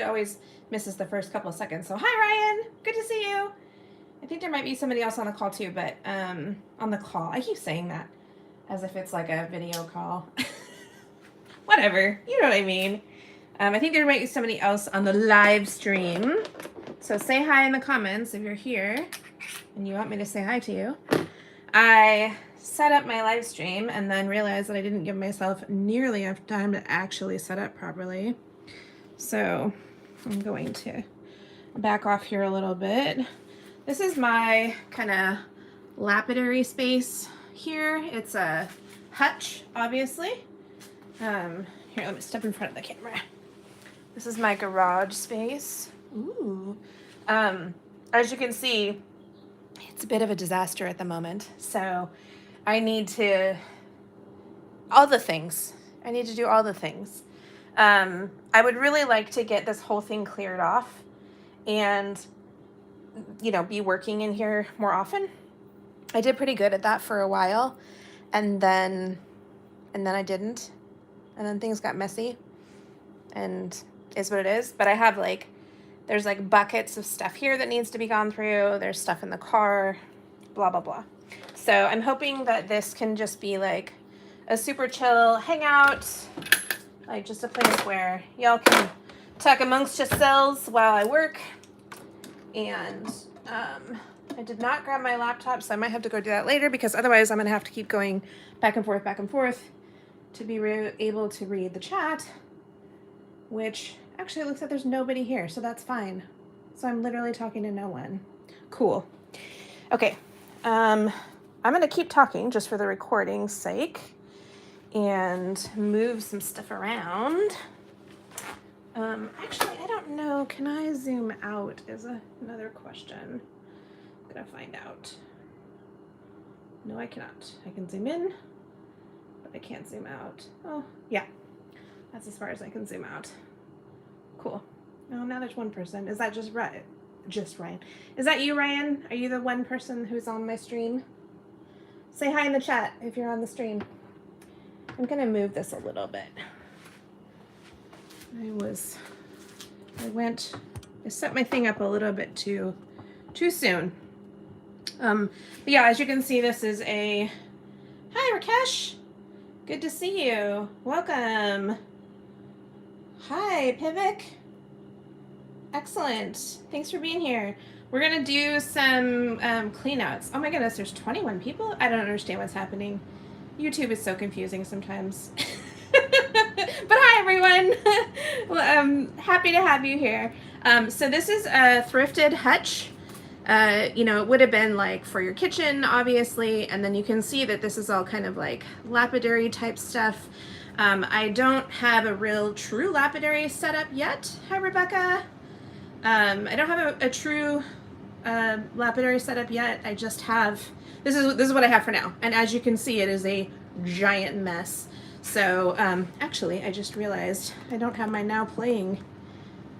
always misses the first couple of seconds. So hi Ryan, good to see you. I think there might be somebody else on the call too, but on the call, I keep saying that as if it's like a video call. Whatever, you know what I mean. I think there might be somebody else on the live stream. So say hi in the comments if you're here and you want me to say hi to you. I set up my live stream and then realized that I didn't give myself nearly enough time to actually set up properly. So I'm going to back off here a little bit. This is my kind of lapidary space here. It's a hutch, obviously. Here, let me step in front of the camera. This is my garage space. Ooh. As you can see, it's a bit of a disaster at the moment. So I need to, all the things. I need to do all the things. I would really like to get this whole thing cleared off and, you know, be working in here more often. I did pretty good at that for a while, and then I didn't. And then things got messy, and is what it is. But I have like, there's like buckets of stuff here that needs to be gone through. There's stuff in the car, blah, blah, blah. So I'm hoping that this can just be like a super chill hangout, like just a place where y'all can talk amongst yourselves while I work. And I did not grab my laptop, so I might have to go do that later, because otherwise I'm gonna have to keep going back and forth to be able to read the chat, which actually it looks like there's nobody here, so that's fine. So I'm literally talking to no one. Cool. Okay, I'm gonna keep talking just for the recording's sake and move some stuff around. Actually, I don't know, can I zoom out is another question. I'm gonna find out. No, I cannot. I can zoom in, but I can't zoom out. Oh, yeah, that's as far as I can zoom out. Cool. Oh, now there's one person. Is that just Ryan? Just Ryan. Is that you, Ryan? Are you the one person who's on my stream? Say hi in the chat if you're on the stream. I'm gonna move this a little bit. I set my thing up a little bit too soon. But yeah, as you can see, this is a, hi Rakesh, good to see you, welcome. Hi Pivik, excellent, thanks for being here. We're gonna do some cleanouts. Oh my goodness, there's 21 people. I don't understand what's happening. YouTube is so confusing sometimes. But hi everyone. Well, happy to have you here. So this is a thrifted hutch. You know, it would have been like for your kitchen, obviously, and then you can see that this is all kind of like lapidary type stuff. I don't have a real true lapidary setup yet. Hi Rebecca. I don't have a true lapidary setup yet. I just have, this is what I have for now, and as you can see, it is a giant mess. So actually I just realized I don't have my now playing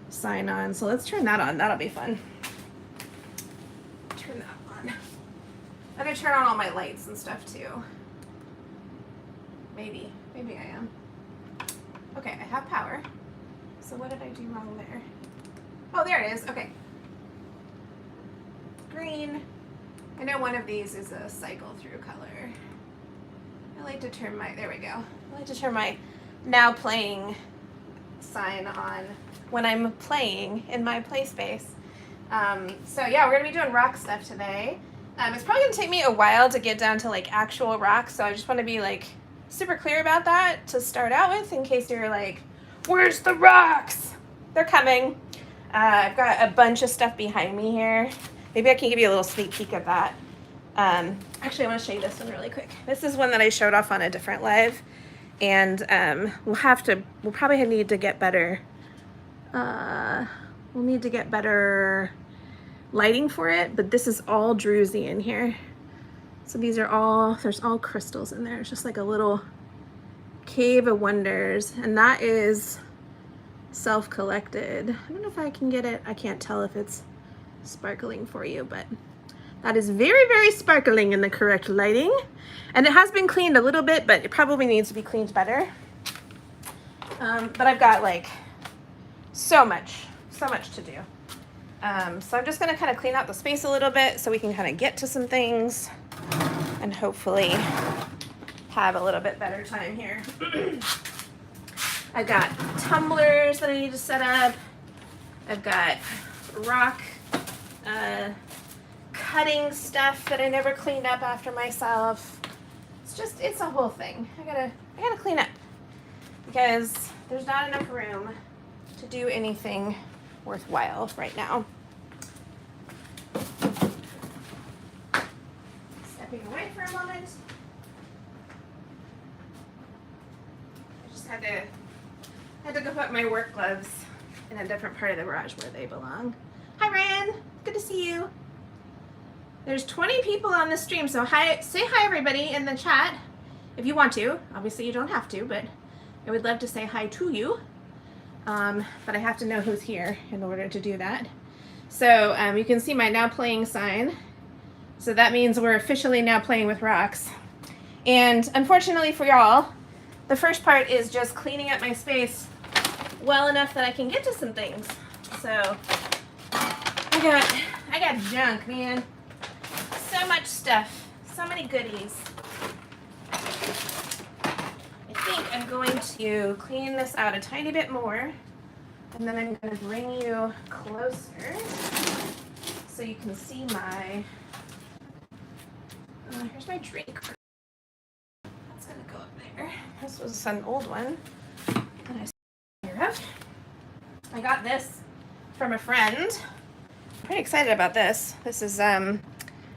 sign on, so let's turn that on. That'll be fun. Turn that on. I'm gonna turn on all my lights and stuff too. Maybe I am. Okay, I have power. So what did I do wrong there? Oh, there it is. Okay. Green. I know one of these is a cycle through color. I like to turn my, there we go. I like to turn my now playing sign on when I'm playing in my play space. So yeah, we're gonna be doing rock stuff today. It's probably gonna take me a while to get down to like actual rocks, so I just want to be like super clear about that to start out with, in case you're like, where's the rocks? They're coming. I've got a bunch of stuff behind me here. Maybe I can give you a little sneak peek of that. Actually, I want to show you this one really quick. This is one that I showed off on a different live, and we'll probably need to get better. We'll need to get better lighting for it, but this is all druzy in here. So these are all, there's all crystals in there. It's just like a little cave of wonders, and that is self-collected. I don't know if I can get it. I can't tell if it's sparkling for you, but that is very, very sparkling in the correct lighting. And it has been cleaned a little bit, but it probably needs to be cleaned better. But I've got like so much so much to do. So I'm just gonna kind of clean out the space a little bit so we can kind of get to some things and hopefully have a little bit better time here. I've got tumblers that I need to set up. I've got rock cutting stuff that I never cleaned up after myself. It's a whole thing. I gotta clean up because there's not enough room to do anything worthwhile right now. Stepping away for a moment. I just had to go put my work gloves in a different part of the garage where they belong. Hi Ryan, good to see you. There's 20 people on the stream, so say hi everybody in the chat if you want to. Obviously you don't have to, but I would love to say hi to you. But I have to know who's here in order to do that. So you can see my now playing sign. So that means we're officially now playing with rocks. And unfortunately for y'all, the first part is just cleaning up my space well enough that I can get to some things. So I got junk, man. So much stuff, so many goodies. I think I'm going to clean this out a tiny bit more, and then I'm going to bring you closer so you can see my, here's my drink. That's going to go up there. This was an old one that I here of. I got this from a friend. I'm pretty excited about this. This is,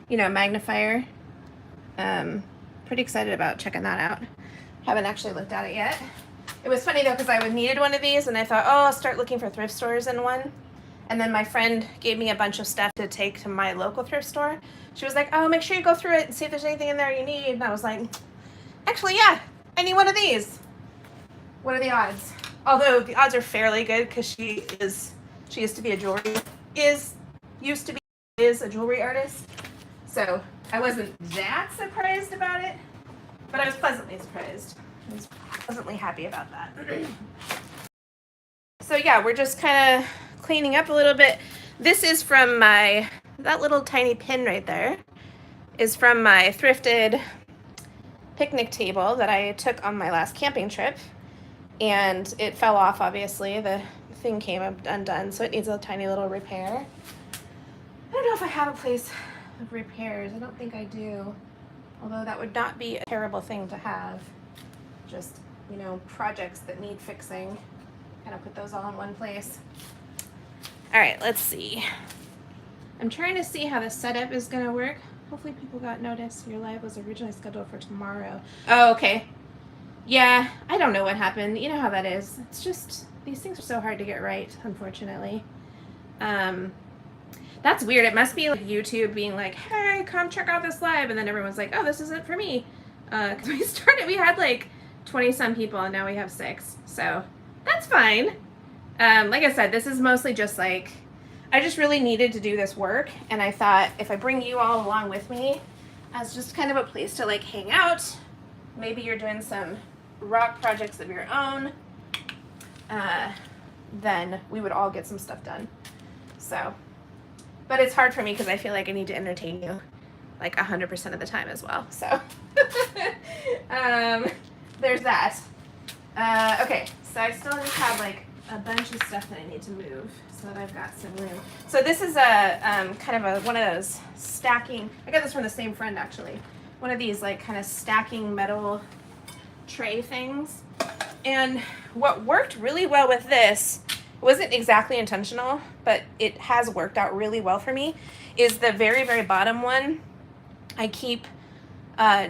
magnifier. Pretty excited about checking that out. Haven't actually looked at it yet. It was funny though because I needed one of these and I thought, oh, I'll start looking for thrift stores in one. And then my friend gave me a bunch of stuff to take to my local thrift store. She was like, oh, make sure you go through it and see if there's anything in there you need. And I was like, actually, yeah, I need one of these. What are the odds? Although the odds are fairly good because she used to be a jewelry artist. So I wasn't that surprised about it, but I was pleasantly surprised. I was pleasantly happy about that. So yeah, we're just kind of cleaning up a little bit. This is from that little tiny pin right there is from my thrifted picnic table that I took on my last camping trip. And it fell off, obviously. The thing came undone, so it needs a tiny little repair. I don't know if I have a place of repairs. I don't think I do. Although that would not be a terrible thing to have. Just, projects that need fixing. Kind of put those all in one place. All right, let's see. I'm trying to see how the setup is going to work. Hopefully people got notice. Your live was originally scheduled for tomorrow. Oh, okay. Yeah, I don't know what happened. You know how that is. It's just, these things are so hard to get right, unfortunately. That's weird. It must be like YouTube being like, hey, come check out this live. And then everyone's like, oh, this isn't for me. Because we had like 20 some people and now we have 6. So that's fine. Like I said, this is mostly just like, I just really needed to do this work. And I thought if I bring you all along with me as just kind of a place to like hang out, maybe you're doing some rock projects of your own, then we would all get some stuff done. So, but it's hard for me because I feel like I need to entertain you like 100% of the time as well. So there's that. Okay, so I still just have like a bunch of stuff that I need to move so that I've got some room. So this is a kind of one of those stacking, I got this from the same friend actually. One of these like kind of stacking metal tray things. And what worked really well with this, wasn't exactly intentional, but it has worked out really well for me, is the very, very bottom one. I keep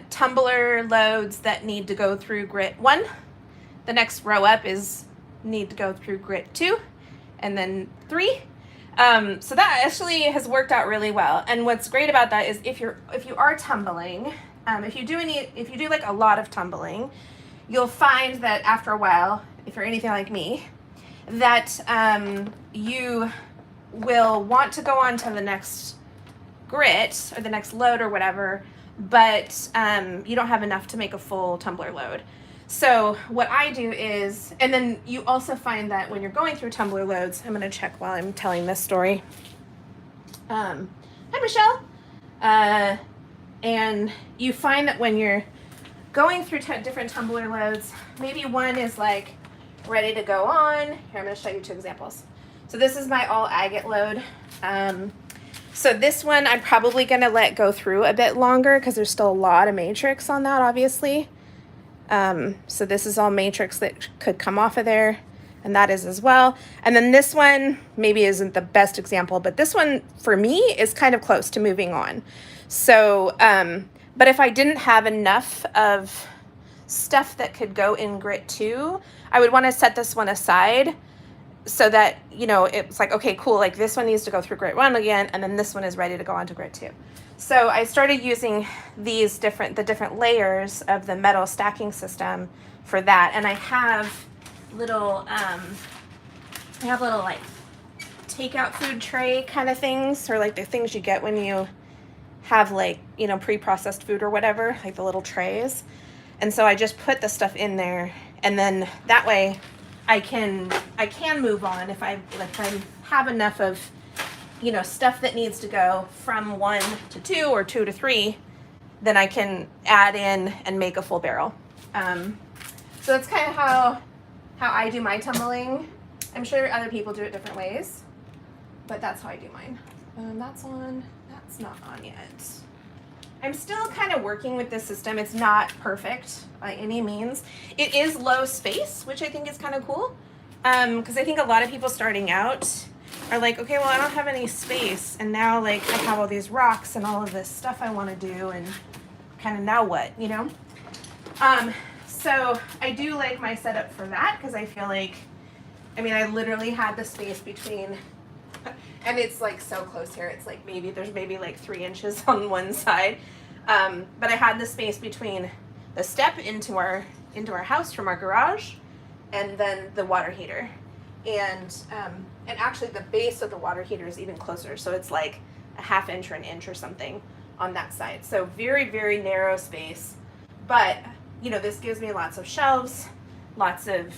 tumbler loads that need to go through grit 1. The next row up need to go through grit 2, and then 3. So that actually has worked out really well. And what's great about that is if you are tumbling, if you do like a lot of tumbling, you'll find that after a while, if you're anything like me, that you will want to go on to the next grit or the next load or whatever, but you don't have enough to make a full tumbler load. So what I do is, and then you also find that when you're going through tumbler loads, I'm going to check while I'm telling this story. Hi, Michelle. And you find that when you're going through different tumbler loads, maybe one is like ready to go on. Here, I'm going to show you 2 examples. So this is my all agate load. So this one I'm probably going to let go through a bit longer because there's still a lot of matrix on that, obviously. So this is all matrix that could come off of there, and that is as well. And then this one maybe isn't the best example, but this one for me is kind of close to moving on. So, but if I didn't have enough of stuff that could go in grit 2, I would want to set this one aside so that, you know, it's like, okay, cool, like this one needs to go through grit 1 again, and then this one is ready to go on to grit 2. So I started using these the different layers of the metal stacking system for that, and I have little like takeout food tray kind of things, or like the things you get when you have like, you know, pre-processed food or whatever, like the little trays. And so I just put the stuff in there, and then that way I can move on if I have enough of, you know, stuff that needs to go from 1 to 2 or 2 to 3, then I can add in and make a full barrel. So that's kind of how I do my tumbling. I'm sure other people do it different ways, but that's how I do mine. That's on, that's not on yet. I'm still kind of working with this system. It's not perfect by any means. It is low space, which I think is kind of cool. Because I think a lot of people starting out are like, okay, well, I don't have any space. And now like I have all these rocks and all of this stuff I want to do, and kind of now what, you know? So I do like my setup for that, because I feel like, I mean, I literally had the space between, and it's like so close here. It's like there's maybe like 3 inches on one side. But I had the space between the step into our house from our garage, and then the water heater. And actually the base of the water heater is even closer. So it's like a 1/2 inch or an inch or something on that side. So very, very narrow space. But, you know, this gives me lots of shelves, lots of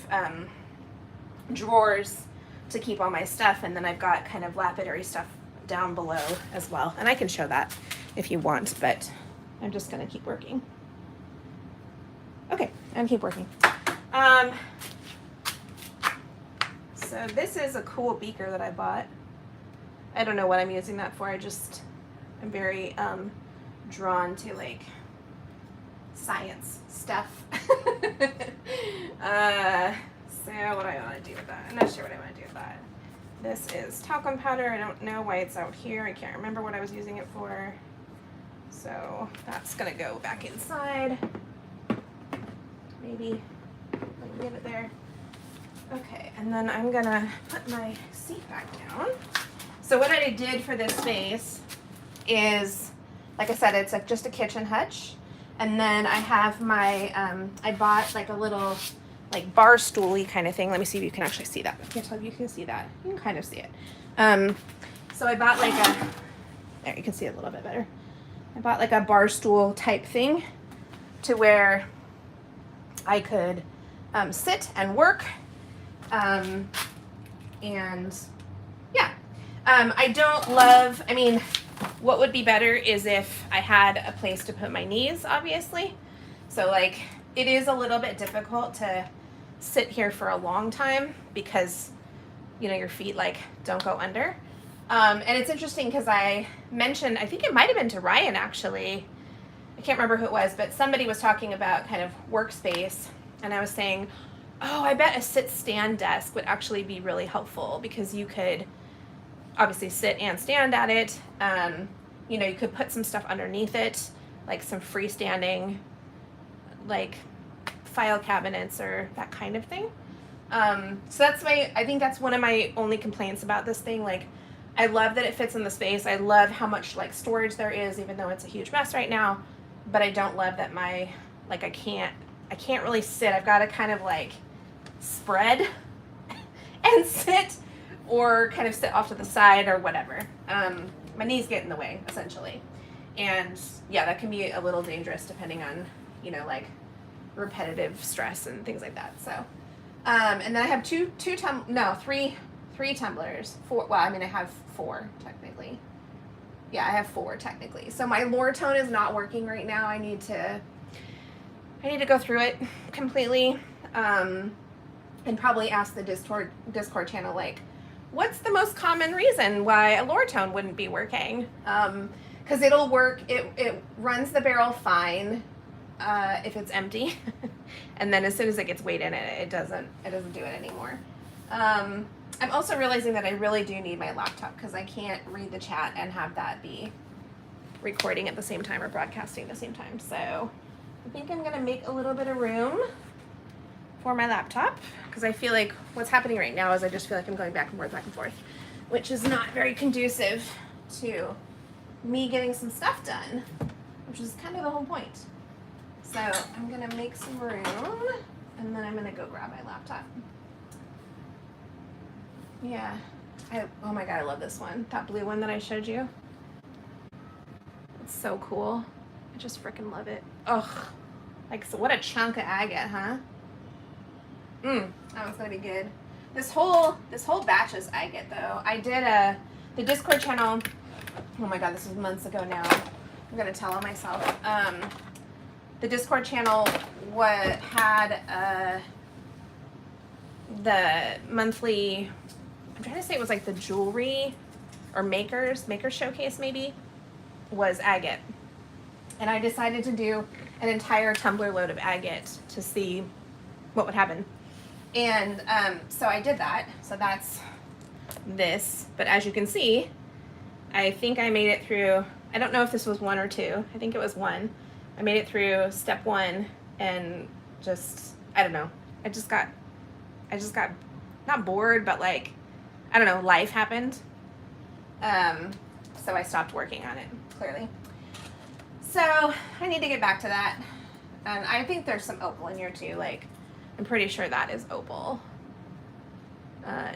drawers to keep all my stuff. And then I've got kind of lapidary stuff down below as well. And I can show that if you want, but I'm just going to keep working. Okay, I'm keep working. So this is a cool beaker that I bought. I don't know what I'm using that for. I'm very drawn to like science stuff. So what do I want to do with that? I'm not sure what I want to do with that. This is talcum powder. I don't know why it's out here. I can't remember what I was using it for. So that's gonna go back inside. Maybe leave it there. Okay, and then I'm gonna put my seat back down. So what I did for this space is, like I said, it's like just a kitchen hutch. And then I have my, I bought like a little like bar stooly kind of thing. Let me see if you can actually see that. I can't tell if you can see that. You can kind of see it. So I bought like there, you can see it a little bit better. I bought like a bar stool type thing to where I could sit and work. And yeah, I don't love, I mean, what would be better is if I had a place to put my knees, obviously. So like, it is a little bit difficult to sit here for a long time because, you know, your feet like don't go under. And it's interesting because I mentioned, I think it might have been to Ryan actually, I can't remember who it was, but somebody was talking about kind of workspace, and I was saying, oh, I bet a sit-stand desk would actually be really helpful because you could obviously sit and stand at it. You know, you could put some stuff underneath it, like some freestanding, like file cabinets or that kind of thing. So that's I think that's one of my only complaints about this thing. Like, I love that it fits in the space. I love how much like storage there is, even though it's a huge mess right now. But I don't love that I can't really sit. I've got to kind of like spread and sit, or kind of sit off to the side or whatever. My knees get in the way essentially. And yeah, that can be a little dangerous depending on, you know, like repetitive stress and things like that. So, and then I have three tumblers. Four. Well, I mean, I have 4 technically. Yeah, I have 4 technically. So my lure tone is not working right now. I need to go through it completely, and probably ask the Discord channel, like, what's the most common reason why a lure tone wouldn't be working? Because it'll work. It runs the barrel fine if it's empty, and then as soon as it gets weight in it, it doesn't do it anymore. I'm also realizing that I really do need my laptop because I can't read the chat and have that be recording at the same time or broadcasting at the same time. So I think I'm gonna make a little bit of room for my laptop because I feel like what's happening right now is I just feel like I'm going back and forth, which is not very conducive to me getting some stuff done, which is kind of the whole point. So I'm gonna make some room and then I'm gonna go grab my laptop. Yeah, oh my god, I love this one. That blue one that I showed you. It's so cool. I just freaking love it. Ugh, like, so what a chunk of agate, huh? That one's gonna be good. This whole batch is agate though. I did the Discord channel. Oh my god, this was months ago now. I'm gonna tell on myself. The Discord channel had the monthly. I'm trying to say it was like the jewelry or maker showcase maybe was agate, and I decided to do an entire tumbler load of agate to see what would happen. And so I did that. So that's this. But as you can see, I think I made it through. I don't know if this was 1 or 2. I think it was 1. I made it through step 1 and just, I don't know. I just got not bored, but like, I don't know, life happened. So I stopped working on it, clearly. So I need to get back to that. And I think there's some opal in here too. Like, I'm pretty sure that is opal.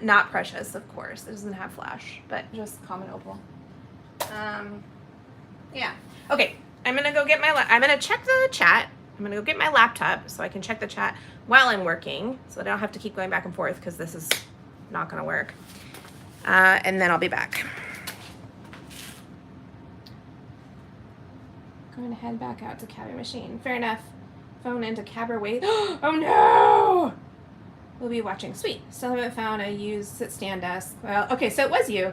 Not precious, of course. It doesn't have flash, but just common opal. Yeah. Okay, I'm gonna go get I'm gonna check the chat. I'm gonna go get my laptop so I can check the chat while I'm working, so that I don't have to keep going back and forth because this is not gonna work. And then I'll be back. Going to head back out to cabin machine. Fair enough. Phone into cabber wait. Oh no! We'll be watching. Sweet. Still haven't found a used sit-stand desk. Well, okay, so it was you.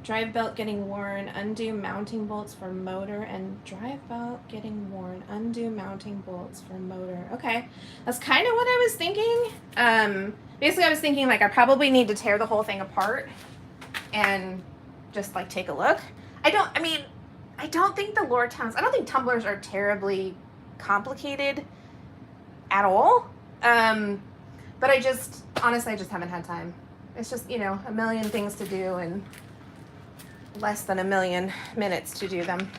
Drive belt getting worn. Undo mounting bolts for motor. And drive belt getting worn. Undo mounting bolts for motor. Okay. That's kind of what I was thinking. Basically, I was thinking, like, I probably need to tear the whole thing apart and just, like, take a look. I don't think the lure tones, I don't think tumblers are terribly complicated at all. But honestly, I just haven't had time. It's just, you know, a million things to do and less than a million minutes to do them.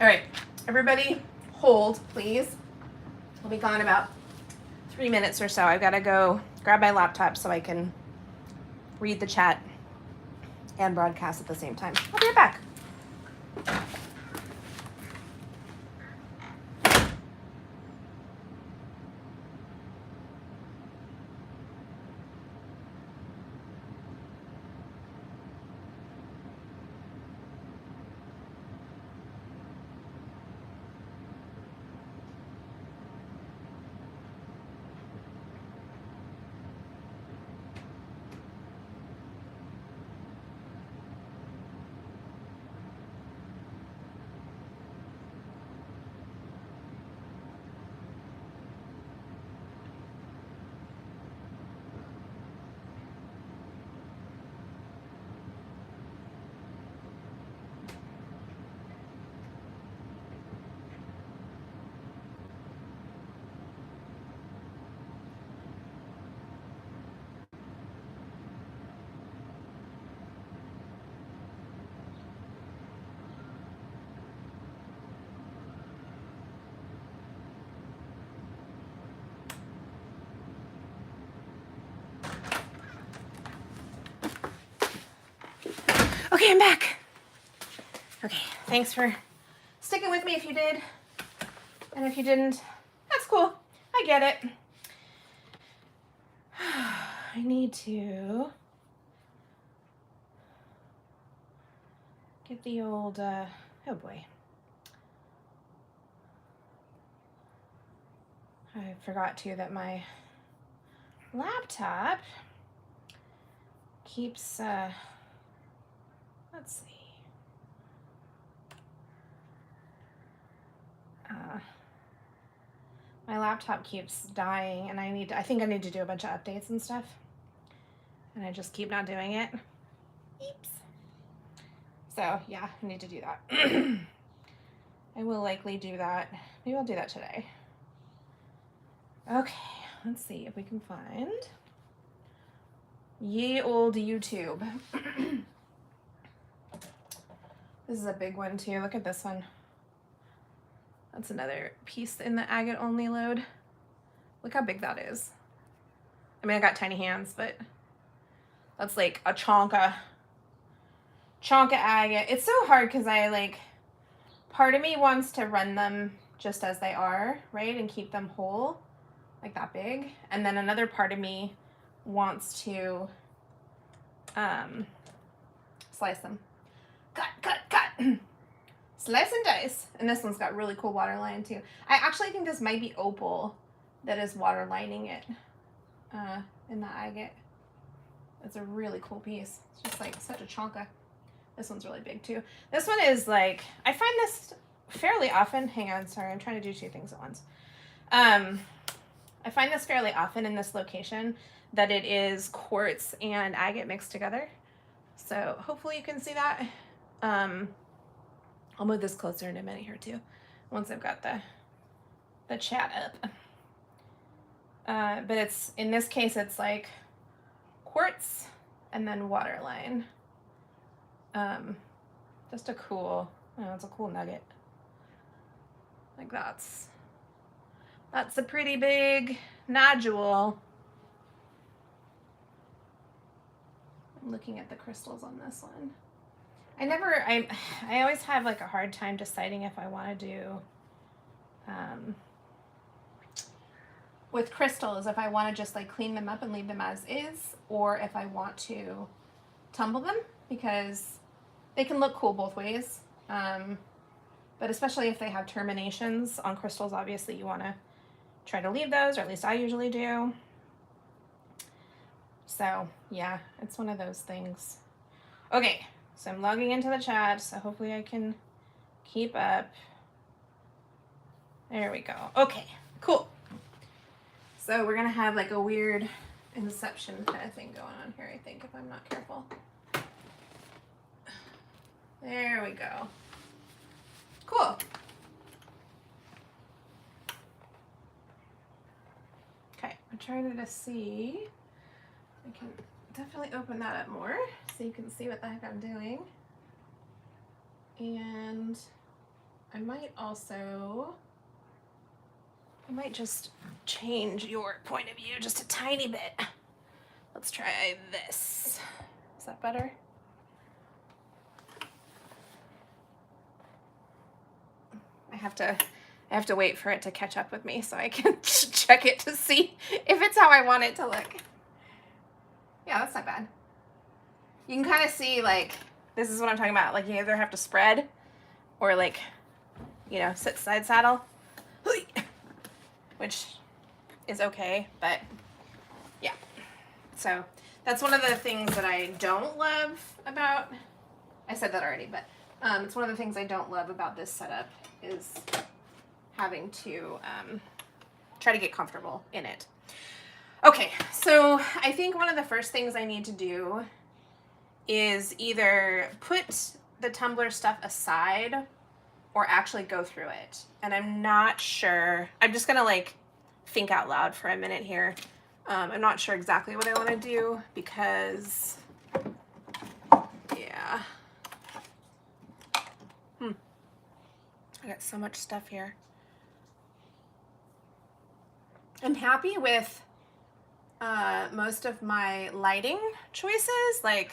All right, everybody hold, please. I'll be gone about 3 minutes or so. I've got to go grab my laptop so I can read the chat and broadcast at the same time. I'll be right back. Okay, I'm back. Okay, thanks for sticking with me if you did. And if you didn't, that's cool. I get it. I need to get the old, oh boy. I forgot too that my laptop keeps, let's see. My laptop keeps dying and I think I need to do a bunch of updates and stuff. And I just keep not doing it. Oops. So yeah, I need to do that. I will likely do that. Maybe I'll do that today. Okay, let's see if we can find ye old YouTube. This is a big one too. Look at this one. That's another piece in the agate only load. Look how big that is. I mean, I got tiny hands, but that's like a chunk of agate. It's so hard because I like, part of me wants to run them just as they are, right? And keep them whole, like that big. And then another part of me wants to slice them. Cut. Slice and dice. And this one's got really cool water line too. I actually think this might be opal that is water lining it in the agate. It's a really cool piece. It's just like such a chonka. This one's really big too. This one is like, I find this fairly often. Hang on, sorry, I'm trying to do two things at once. I find this fairly often in this location that it is quartz and agate mixed together. So hopefully you can see that. I'll move this closer in a minute here too, once I've got the chat up. But it's, in this case, it's like quartz and then waterline. Just a cool, it's a cool nugget. Like that's a pretty big nodule. I'm looking at the crystals on this one. I always have like a hard time deciding if I want to do, with crystals, if I want to just like clean them up and leave them as is, or if I want to tumble them, because they can look cool both ways. But especially if they have terminations on crystals, obviously you want to try to leave those, or at least I usually do. So yeah, it's one of those things. Okay. So I'm logging into the chat, so hopefully I can keep up. There we go. Okay, cool. So we're gonna have like a weird inception kind of thing going on here, I think, if I'm not careful. There we go. Cool. Okay, I'm trying to see. I can definitely open that up more so you can see what the heck I'm doing. And I might just change your point of view just a tiny bit. Let's try this. Is that better? I have to wait for it to catch up with me so I can check it to see if it's how I want it to look. Yeah, that's not bad. You can kind of see, like, this is what I'm talking about. Like, you either have to spread or, like, you know, sit side saddle, which is okay, but yeah. So that's one of the things that I don't love about, I said that already, but it's one of the things I don't love about this setup is having to try to get comfortable in it. Okay, so I think one of the first things I need to do is either put the tumbler stuff aside or actually go through it. And I'm not sure. I'm just gonna like think out loud for a minute here. I'm not sure exactly what I want to do because, yeah. I got so much stuff here. I'm happy with most of my lighting choices. Like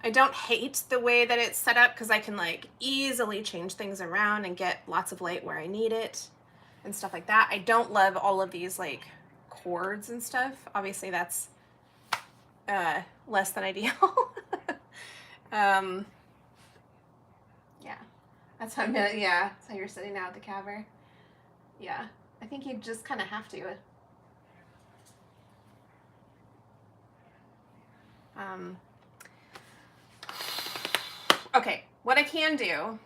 I don't hate the way that it's set up because I can like easily change things around and get lots of light where I need it and stuff like that. I don't love all of these like cords and stuff. Obviously that's less than ideal. Yeah, that's how yeah, that's how you're sitting now at the caver. Yeah, I think you just kind of have to. Okay, what I can do,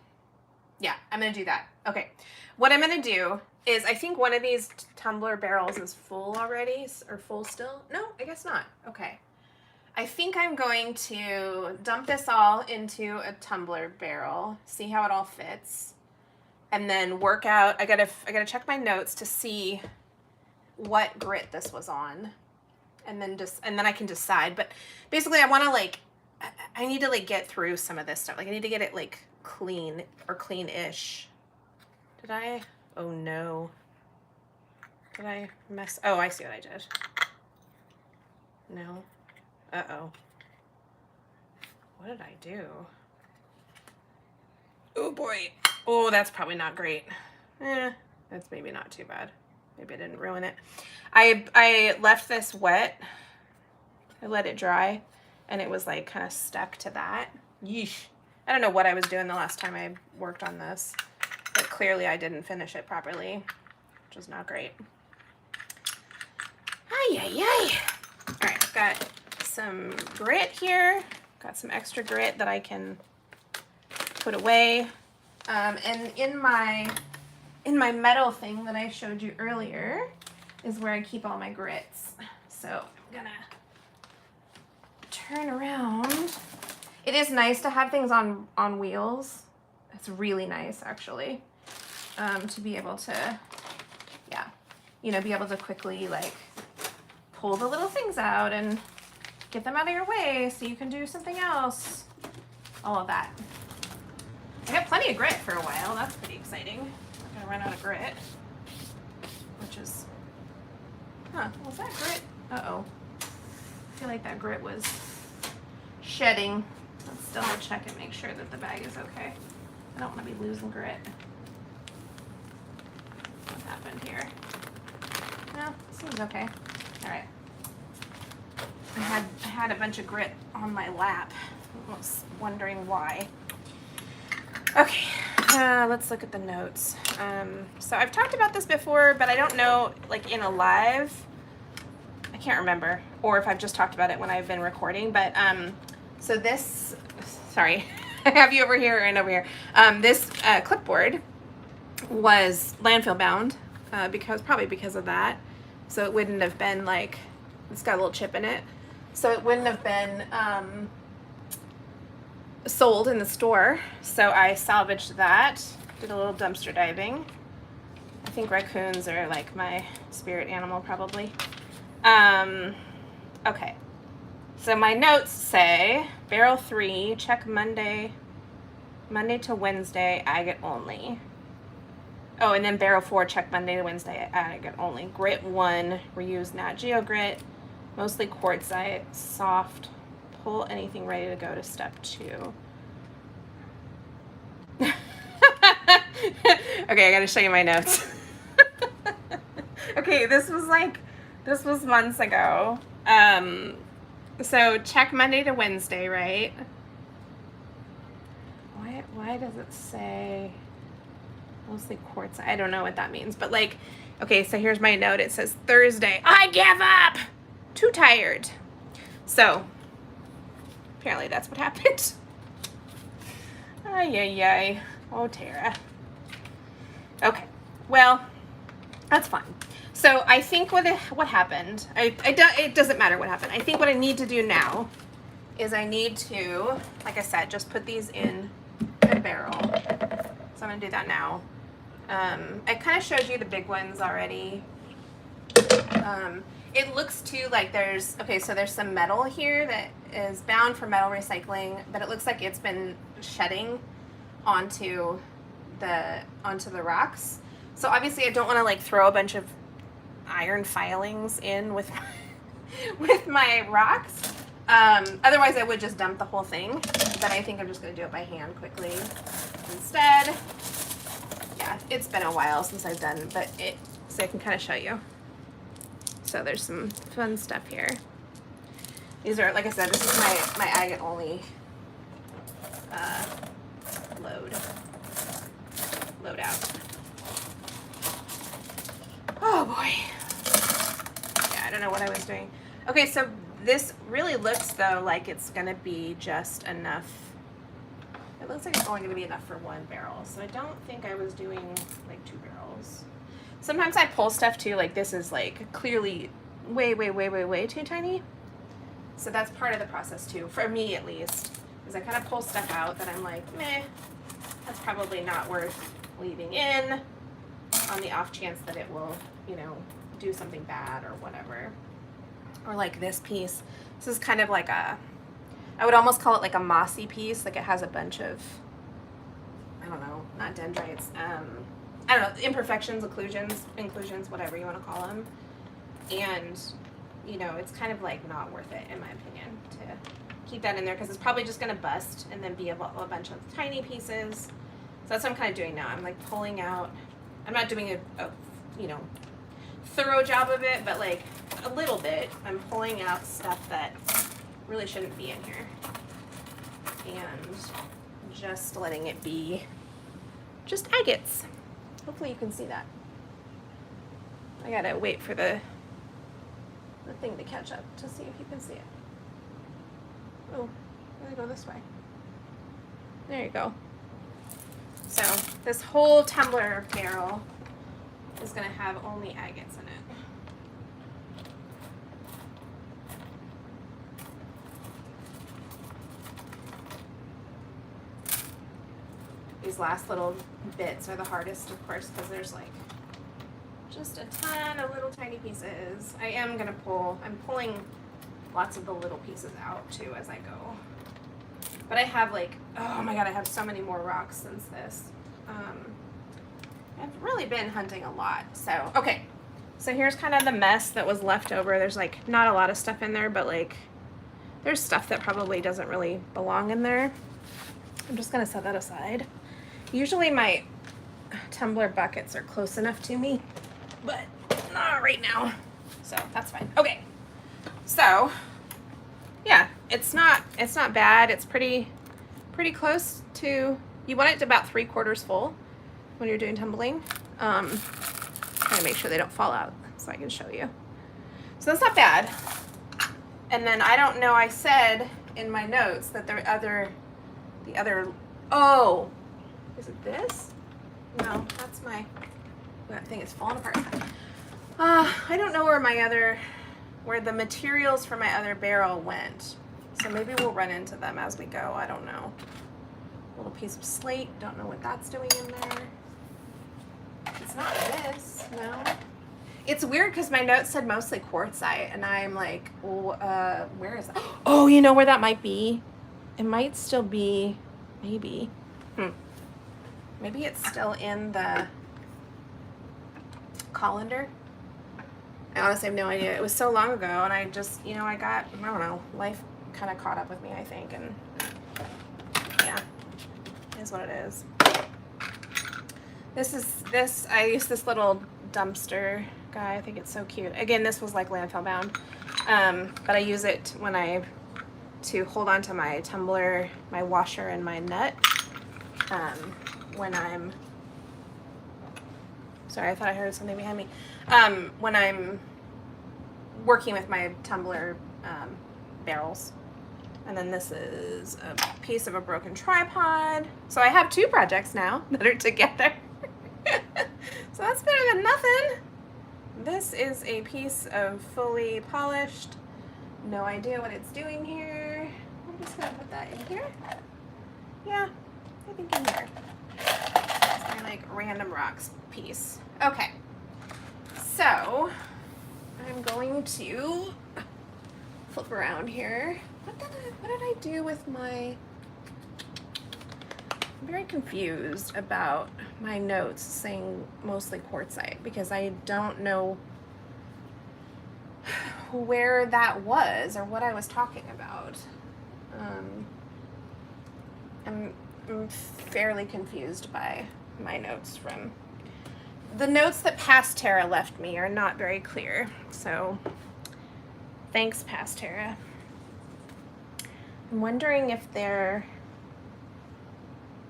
yeah, I'm gonna do that. Okay, what I'm gonna do is I think one of these tumbler barrels is full already, or full still? No, I guess not. Okay. I think I'm going to dump this all into a tumbler barrel, see how it all fits, and then work out. I gotta check my notes to see what grit this was on, and then I can decide. But basically, I want to like, I need to like get through some of this stuff. Like I need to get it like clean or clean-ish. Did I? Oh no. Did I mess? Oh, I see what I did. No. Uh-oh. What did I do? Oh boy. Oh, that's probably not great. That's maybe not too bad. Maybe I didn't ruin it. I left this wet. I let it dry and it was like kind of stuck to that. Yeesh. I don't know what I was doing the last time I worked on this, but clearly I didn't finish it properly, which is not great. Ay, ay, ay. All right, I've got some grit here. Got some extra grit that I can put away. And in my metal thing that I showed you earlier is where I keep all my grits. So I'm gonna turn around. It is nice to have things on wheels. It's really nice actually, to be able to, yeah, you know, be able to quickly like pull the little things out and get them out of your way so you can do something else. All of that. I got plenty of grit for a while. That's pretty exciting. I'm gonna run out of grit, which is, was that grit? Uh-oh. I feel like that grit was shedding. Let's double check and make sure that the bag is okay. I don't want to be losing grit. What happened here? No, seems okay. All right. I had a bunch of grit on my lap. I was wondering why. Okay, let's look at the notes. So I've talked about this before, but I don't know, like in a live, I can't remember, or if I've just talked about it when I've been recording, but so this, sorry, I have you over here and over here. This clipboard was landfill bound, probably because of that. So it wouldn't have been like, it's got a little chip in it. So it wouldn't have been sold in the store. So I salvaged that, did a little dumpster diving. I think raccoons are like my spirit animal probably. Okay. So my notes say barrel 3, check Monday to Wednesday, agate only. Oh, and then barrel 4, check Monday to Wednesday, agate only. Grit 1, reuse Nat Geo grit, mostly quartzite, soft, pull anything ready to go to step 2. Okay, I gotta show you my notes. Okay, this was months ago. So check Monday to Wednesday, right? Why does it say mostly quartz? I don't know what that means, but like, okay, so here's my note. It says Thursday, I give up, too tired. So apparently that's what happened. Ay, ay, ay. Oh, Tara. Okay, well, that's fine. So I think what happened, it doesn't matter what happened. I think what I need to do now is I need to, like I said, just put these in a barrel. So I'm gonna do that now. I kind of showed you the big ones already. It looks too like there's some metal here that is bound for metal recycling, but it looks like it's been shedding onto the rocks. So obviously I don't want to like throw a bunch of iron filings in with my rocks. Otherwise I would just dump the whole thing, but I think I'm just gonna do it by hand quickly instead. Yeah, it's been a while since I've done but it, so I can kind of show you. So there's some fun stuff here. These are, like I said, this is my agate only load out. Oh boy. Yeah, I don't know what I was doing. Okay, so this really looks though like it's gonna be just enough. It looks like it's only gonna be enough for one barrel. So I don't think I was doing like 2 barrels. Sometimes I pull stuff too, like this is like clearly way too tiny. So that's part of the process too, for me at least, is I kind of pull stuff out that I'm like, meh, that's probably not worth leaving in on the off chance that it will, you know, do something bad or whatever. Or like this piece. This is kind of like a, I would almost call it like a mossy piece. Like it has a bunch of, I don't know, not dendrites, I don't know, imperfections, inclusions, whatever you want to call them. And, you know, it's kind of like not worth it, in my opinion, to keep that in there because it's probably just going to bust and then be a bunch of tiny pieces. So that's what I'm kind of doing now. I'm like pulling out, I'm not doing a you know, thorough job of it, but like a little bit. I'm pulling out stuff that really shouldn't be in here and just letting it be just agates. Hopefully you can see that. I gotta wait for the thing to catch up to see if you can see it. Oh, let me go this way. There you go. So this whole tumbler barrel is gonna have only agates in it. These last little bits are the hardest, of course, because there's like just a ton of little tiny pieces. I am gonna pull, I'm pulling lots of the little pieces out too as I go. But I have like, oh my god, I have so many more rocks since this. I've really been hunting a lot. So, okay. So here's kind of the mess that was left over. There's like not a lot of stuff in there, but like there's stuff that probably doesn't really belong in there. I'm just gonna set that aside. Usually my tumbler buckets are close enough to me, but not right now. So that's fine. Okay. So yeah, it's not bad. It's pretty close to, you want it to about 3/4 full when you're doing tumbling. Trying to make sure they don't fall out so I can show you. So that's not bad. And then I don't know, I said in my notes that the other, oh, is it this? No, that's my, that thing is falling apart. I don't know where the materials for my other barrel went. So maybe we'll run into them as we go. I don't know. A little piece of slate. Don't know what that's doing in there. It's not this, no. It's weird because my notes said mostly quartzite, and I'm like, well, where is that? Oh, you know where that might be? It might still be, maybe. Maybe it's still in the colander. I honestly have no idea. It was so long ago, and I just, you know, I don't know, life kind of caught up with me, I think, and yeah, it is what it is. I used this little dumpster guy. I think it's so cute. Again, this was like landfill bound, but I use it to hold on to my tumbler, my washer, and my nut when I'm, sorry, I thought I heard something behind me. When I'm working with my tumbler barrels. And then this is a piece of a broken tripod. So I have 2 projects now that are together. So that's better than nothing. This is a piece of fully polished, no idea what it's doing here. I'm just gonna put that in here. Yeah, I think in here. It's my like random rocks piece. Okay, so I'm going to flip around here. What did I do with my, I'm very confused about my notes saying mostly quartzite because I don't know where that was or what I was talking about. I'm fairly confused by my notes from the notes that Past Tara left me are not very clear. So thanks, Past Tara. I'm wondering if they're,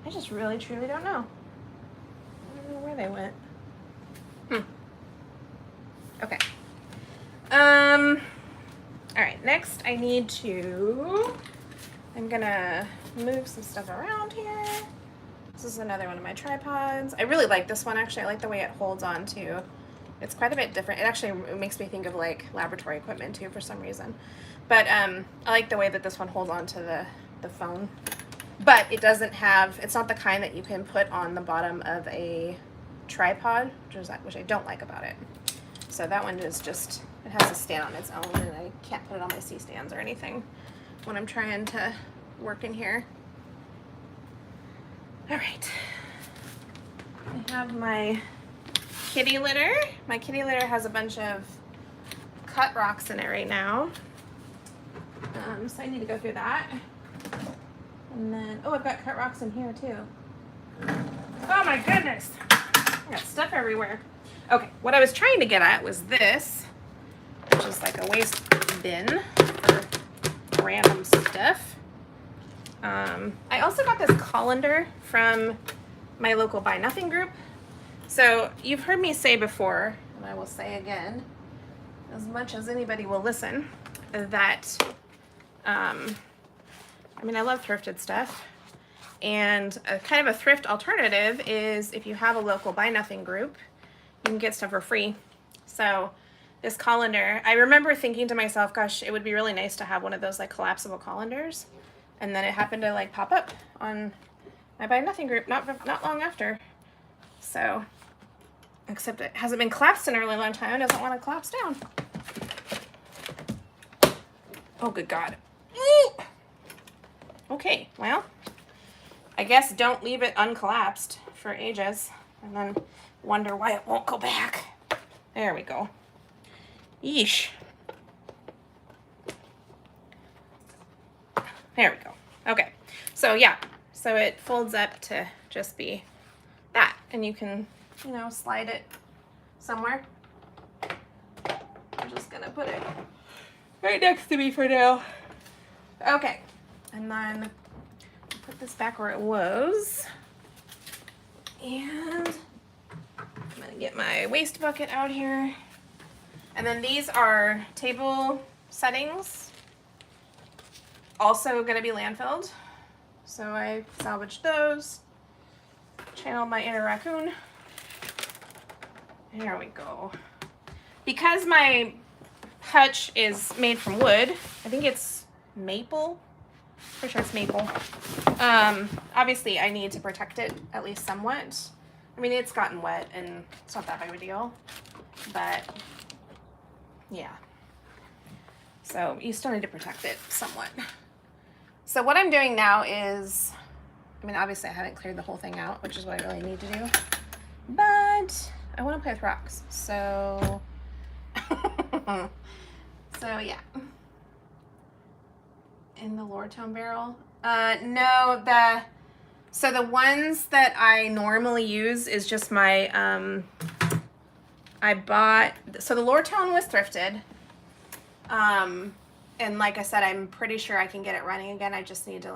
I just really truly don't know. I don't know where they went. Okay. All right, next I need to, I'm gonna move some stuff around here. This is another one of my tripods. I really like this one, actually. I like the way it holds on to. It's quite a bit different. It actually makes me think of like laboratory equipment too for some reason. But I like the way that this one holds on to the phone. But it doesn't have, it's not the kind that you can put on the bottom of a tripod, which I don't like about it. So that one is just, it has to stand on its own, and I can't put it on my C-stands or anything when I'm trying to work in here. All right, I have my kitty litter. My kitty litter has a bunch of cut rocks in it right now. So I need to go through that. And then, oh, I've got cut rocks in here too. Oh my goodness, I got stuff everywhere. Okay, what I was trying to get at was this, which is like a waste bin for random stuff. I also got this colander from my local Buy Nothing group. So you've heard me say before, and I will say again, as much as anybody will listen, that, I mean, I love thrifted stuff. And a kind of a thrift alternative is if you have a local Buy Nothing group, you can get stuff for free. So this colander, I remember thinking to myself, gosh, it would be really nice to have one of those like collapsible colanders. And then it happened to like pop up on my Buy Nothing group not long after. So, except it hasn't been collapsed in a really long time. It doesn't want to collapse down. Oh, good God. Okay, well, I guess don't leave it uncollapsed for ages and then wonder why it won't go back. There we go. Yeesh. There we go. Okay, so yeah, so it folds up to just be that, and you can, you know, slide it somewhere. I'm just gonna put it right next to me for now. Okay, and then put this back where it was, and I'm gonna get my waste bucket out here. And then these are table settings, also gonna be landfilled. So I salvaged those, channeled my inner raccoon. There we go. Because my hutch is made from wood, I think it's maple. Pretty sure it's maple. Obviously I need to protect it at least somewhat. I mean, it's gotten wet and it's not that big of a deal, but yeah. So you still need to protect it somewhat. So what I'm doing now is, I mean, obviously I haven't cleared the whole thing out, which is what I really need to do, but I want to play with rocks. So, so yeah. In the Lortone barrel? No, so the ones that I normally use is just my, I bought, so the Lortone was thrifted. And like I said, I'm pretty sure I can get it running again. I just need to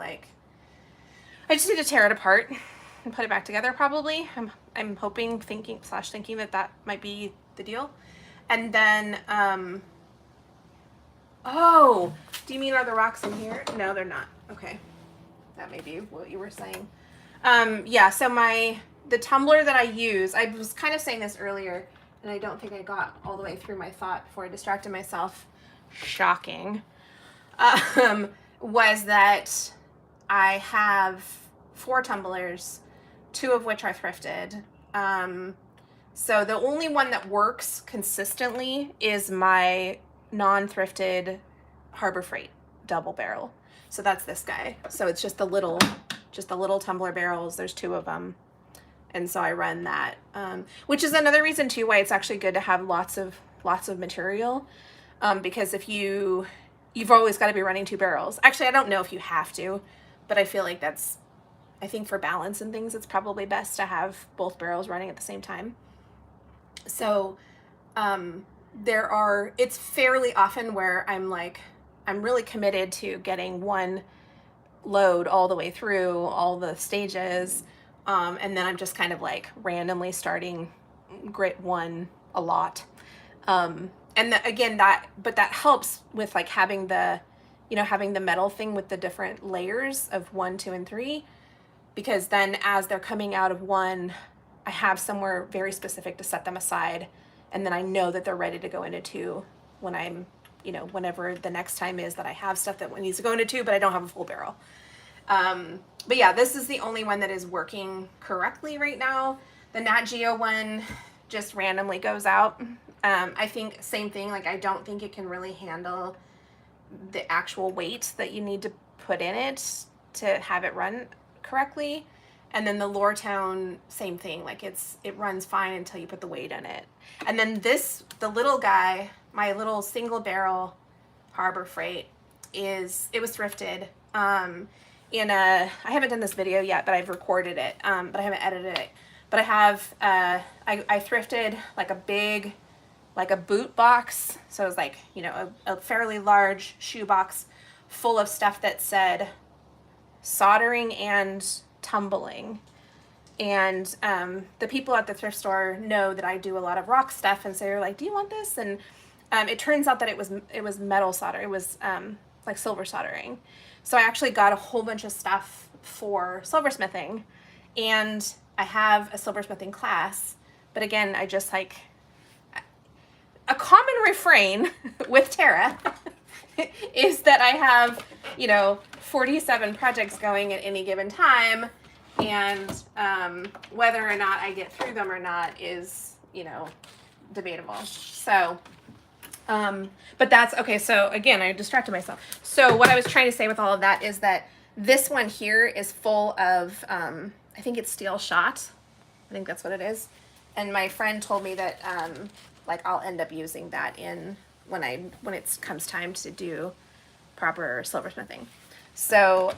tear it apart and put it back together probably. I'm hoping, thinking that might be the deal. And then, oh, do you mean are the rocks in here? No, they're not. Okay. That may be what you were saying. Yeah, so the tumbler that I use, I was kind of saying this earlier, and I don't think I got all the way through my thought before I distracted myself. Shocking. Was that I have 4 tumblers, 2 of which are thrifted. So the only one that works consistently is my non-thrifted Harbor Freight double barrel. So that's this guy. So it's just the little tumbler barrels. There's 2 of them. And so I run that, which is another reason too why it's actually good to have lots of material. because if you've always got to be running 2 barrels. Actually, I don't know if you have to, but I feel like I think for balance and things, it's probably best to have both barrels running at the same time. So it's fairly often where I'm really committed to getting one load all the way through all the stages. And then I'm just kind of like randomly starting grit 1 a lot. And but that helps with like having the metal thing with the different layers of 1, 2, and 3, because then as they're coming out of 1, I have somewhere very specific to set them aside. And then I know that they're ready to go into 2 when I'm, whenever the next time is that I have stuff that needs to go into 2, but I don't have a full barrel. But yeah, this is the only one that is working correctly right now. The Nat Geo one just randomly goes out. I think same thing, like I don't think it can really handle the actual weight that you need to put in it to have it run correctly. And then the Loretown, same thing, like it runs fine until you put the weight in it. And then the little guy, my little single barrel Harbor Freight, it was thrifted. I haven't done this video yet, but I've recorded it, but I haven't edited it. But I have, I thrifted like a boot box. So it was like, a fairly large shoe box full of stuff that said soldering and tumbling. And the people at the thrift store know that I do a lot of rock stuff, and so they're like, do you want this? And it turns out that it was metal solder. It was like silver soldering. So I actually got a whole bunch of stuff for silversmithing, and I have a silversmithing class. But again, I just like a common refrain with Tara is that I have, 47 projects going at any given time, and whether or not I get through them or not is, debatable. So but that's okay. So again, I distracted myself. So what I was trying to say with all of that is that this one here is full of, I think it's steel shot. I think that's what it is. And my friend told me that, like I'll end up using that when it comes time to do proper silversmithing. So,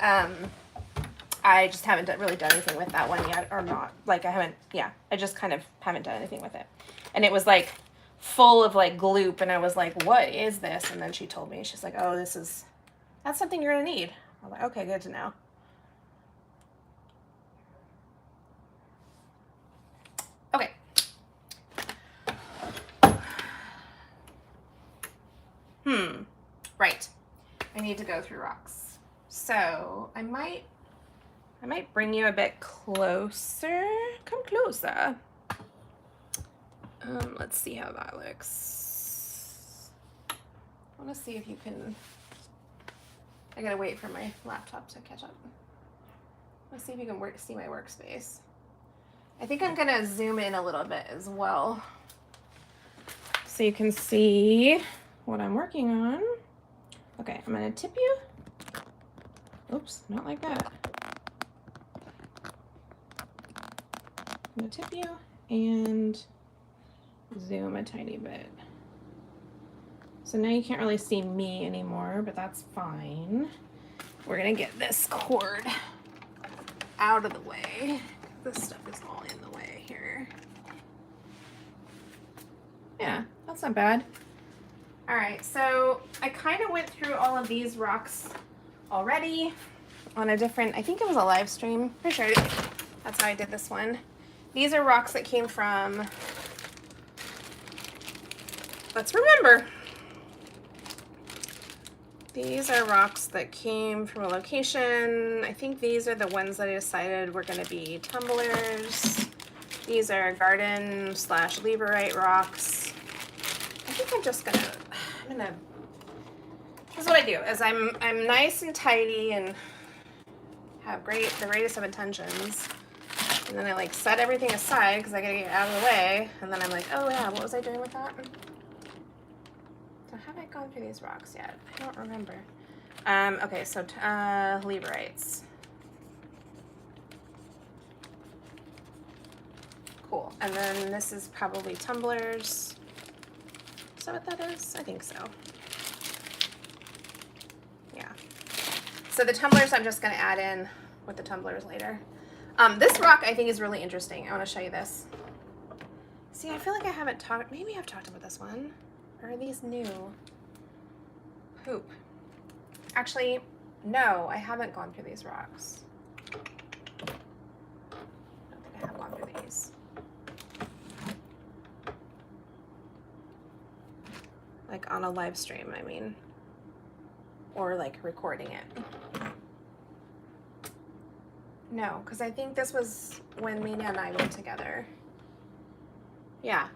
I just haven't really done anything with that one yet, or not. Like I just kind of haven't done anything with it. And it was like full of like gloop, and I was like, what is this? And then she told me, she's like, oh, that's something you're gonna need. I was like, okay, good to know. Okay. Right. I need to go through rocks. So I might bring you a bit closer. Come closer. Let's see how that looks. I want to see if you can. I gotta wait for my laptop to catch up. Let's see if you can see my workspace. I think I'm gonna zoom in a little bit as well, so you can see what I'm working on. Okay, I'm gonna tip you. Oops, not like that. I'm gonna tip you and zoom a tiny bit. So now you can't really see me anymore, but that's fine. We're gonna get this cord out of the way. This stuff is all in the way here. Yeah, that's not bad. All right, so I kind of went through all of these rocks already on a different, I think it was a live stream. Pretty sure that's how I did this one. These are rocks that came from, let's remember. These are rocks that came from a location. I think these are the ones that I decided were going to be tumblers. These are garden / leaverite rocks. I think I'm just gonna, this is what I do, is I'm nice and tidy and have the greatest of intentions. And then I like set everything aside because I gotta get out of the way. And then I'm like, oh yeah, what was I doing with that? So have I gone through these rocks yet? I don't remember. Okay, so leaverites. Cool. And then this is probably tumblers. Is that what that is? I think so. so the tumblers I'm just going to add in with the tumblers later. This rock I think is really interesting. I want to show you this. See, I feel like I haven't talked, maybe I've talked about this one. Or are these new? Hoop. Actually, no, I haven't gone through these rocks. I don't think I have gone through these. Like on a live stream, I mean. Or like recording it. No, because I think this was when Mina and I went together. Yeah.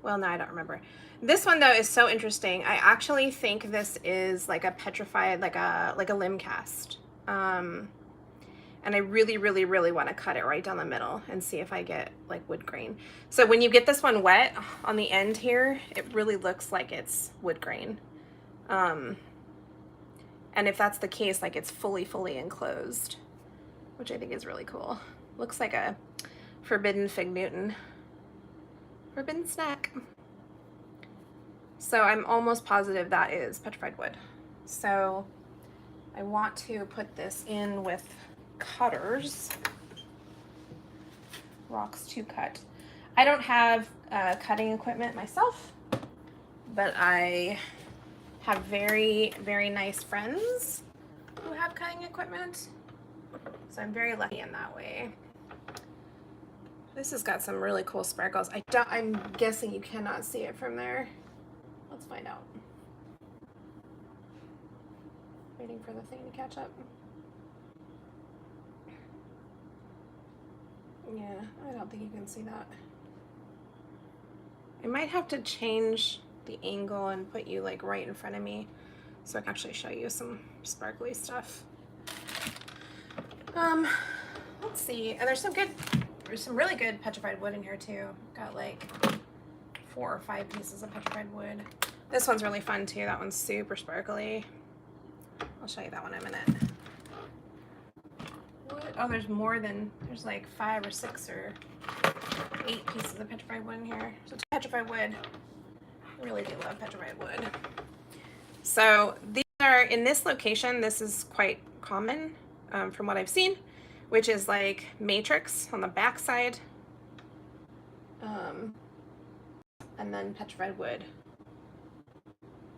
Well, no, I don't remember. This one though is so interesting. I actually think this is like a petrified, like a limb cast. And I really, really, really want to cut it right down the middle and see if I get like wood grain. So when you get this one wet on the end here, it really looks like it's wood grain. And if that's the case, like it's fully enclosed, which I think is really cool. Looks like a forbidden fig Newton. Forbidden snack. So I'm almost positive that is petrified wood. So I want to put this in with cutters. Rocks to cut. I don't have cutting equipment myself, but I have very, very nice friends who have cutting equipment. So I'm very lucky in that way. This has got some really cool sparkles. I'm guessing you cannot see it from there. Let's find out. Waiting for the thing to catch up. Yeah, I don't think you can see that. I might have to change the angle and put you like right in front of me so I can actually show you some sparkly stuff. Let's see. And there's some really good petrified wood in here too. Got like 4 or 5 pieces of petrified wood. This one's really fun too. That one's super sparkly. I'll show you that one in a minute. Oh, there's there's like 5 or 6 or 8 pieces of petrified wood in here. So petrified wood. I really do love petrified wood. So these are, in this location, this is quite common from what I've seen, which is like matrix on the back side. And then petrified wood.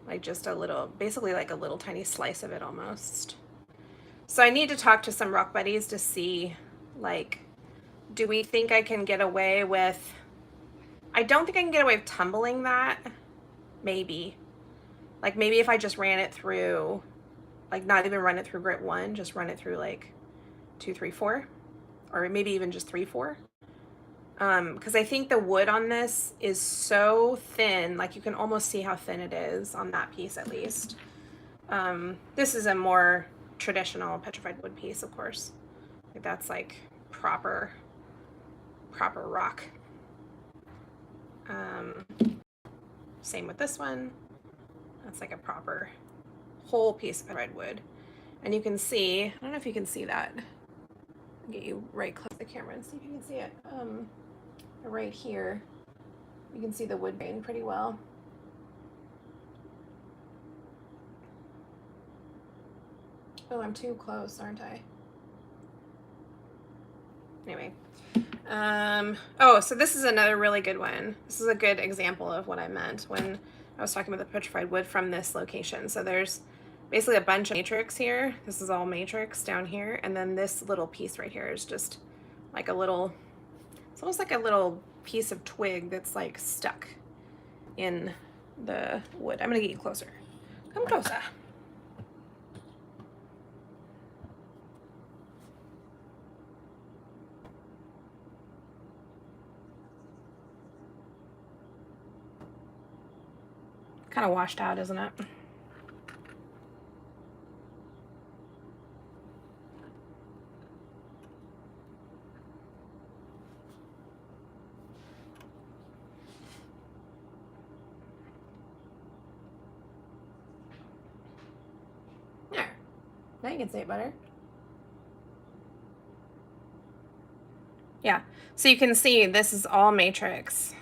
Like just a little, basically like a little tiny slice of it almost. So I need to talk to some rock buddies to see, like, do we think I can get away with, I don't think I can get away with tumbling that. Maybe. Like maybe if I just ran it through, like not even run it through grit 1, just run it through like 2, 3, 4, or maybe even just 3, 4. Because I think the wood on this is so thin, like you can almost see how thin it is on that piece at least. This is a more traditional petrified wood piece, of course. Like that's like proper rock. Same with this one. That's like a proper whole piece of petrified wood. And you can see, I don't know if you can see that. I'll get you right close to the camera and see if you can see it. Right here, you can see the wood grain pretty well. Oh, I'm too close, aren't I? Anyway. Oh, so this is another really good one. This is a good example of what I meant when I was talking about the petrified wood from this location. So there's basically a bunch of matrix here. This is all matrix down here. And then this little piece right here is just like a little, it's almost like a little piece of twig that's like stuck in the wood. I'm gonna get you closer. Come closer. Kind of washed out, isn't it? There. Now you can see it better. Yeah. So you can see this is all matrix.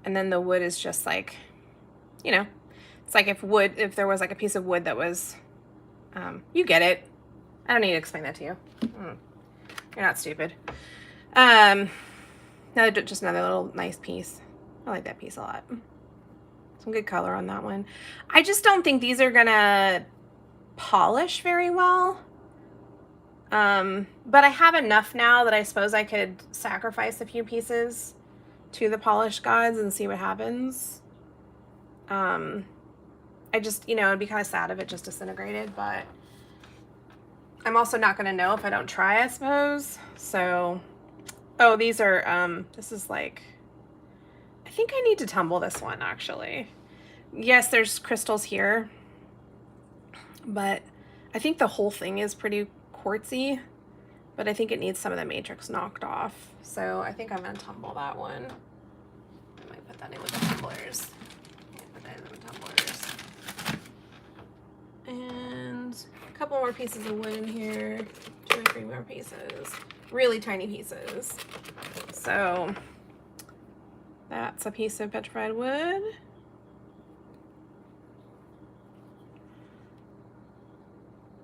And then the wood is just like, you know, It's like if there was like a piece of wood that was, you get it. I don't need to explain that to you. You're not stupid. Just another little nice piece. I like that piece a lot. Some good color on that one. I just don't think these are gonna polish very well. But I have enough now that I suppose I could sacrifice a few pieces to the polish gods and see what happens. I just, you know, it'd be kind of sad if it just disintegrated, but I'm also not going to know if I don't try, I suppose. So, oh, these are, this is like, I think I need to tumble this one, actually. Yes, there's crystals here, but I think the whole thing is pretty quartzy, but I think it needs some of the matrix knocked off. So I think I'm going to tumble that one. I might put that in with the tumblers. And a couple more pieces of wood in here. 2 or 3 more pieces. Really tiny pieces. So that's a piece of petrified wood.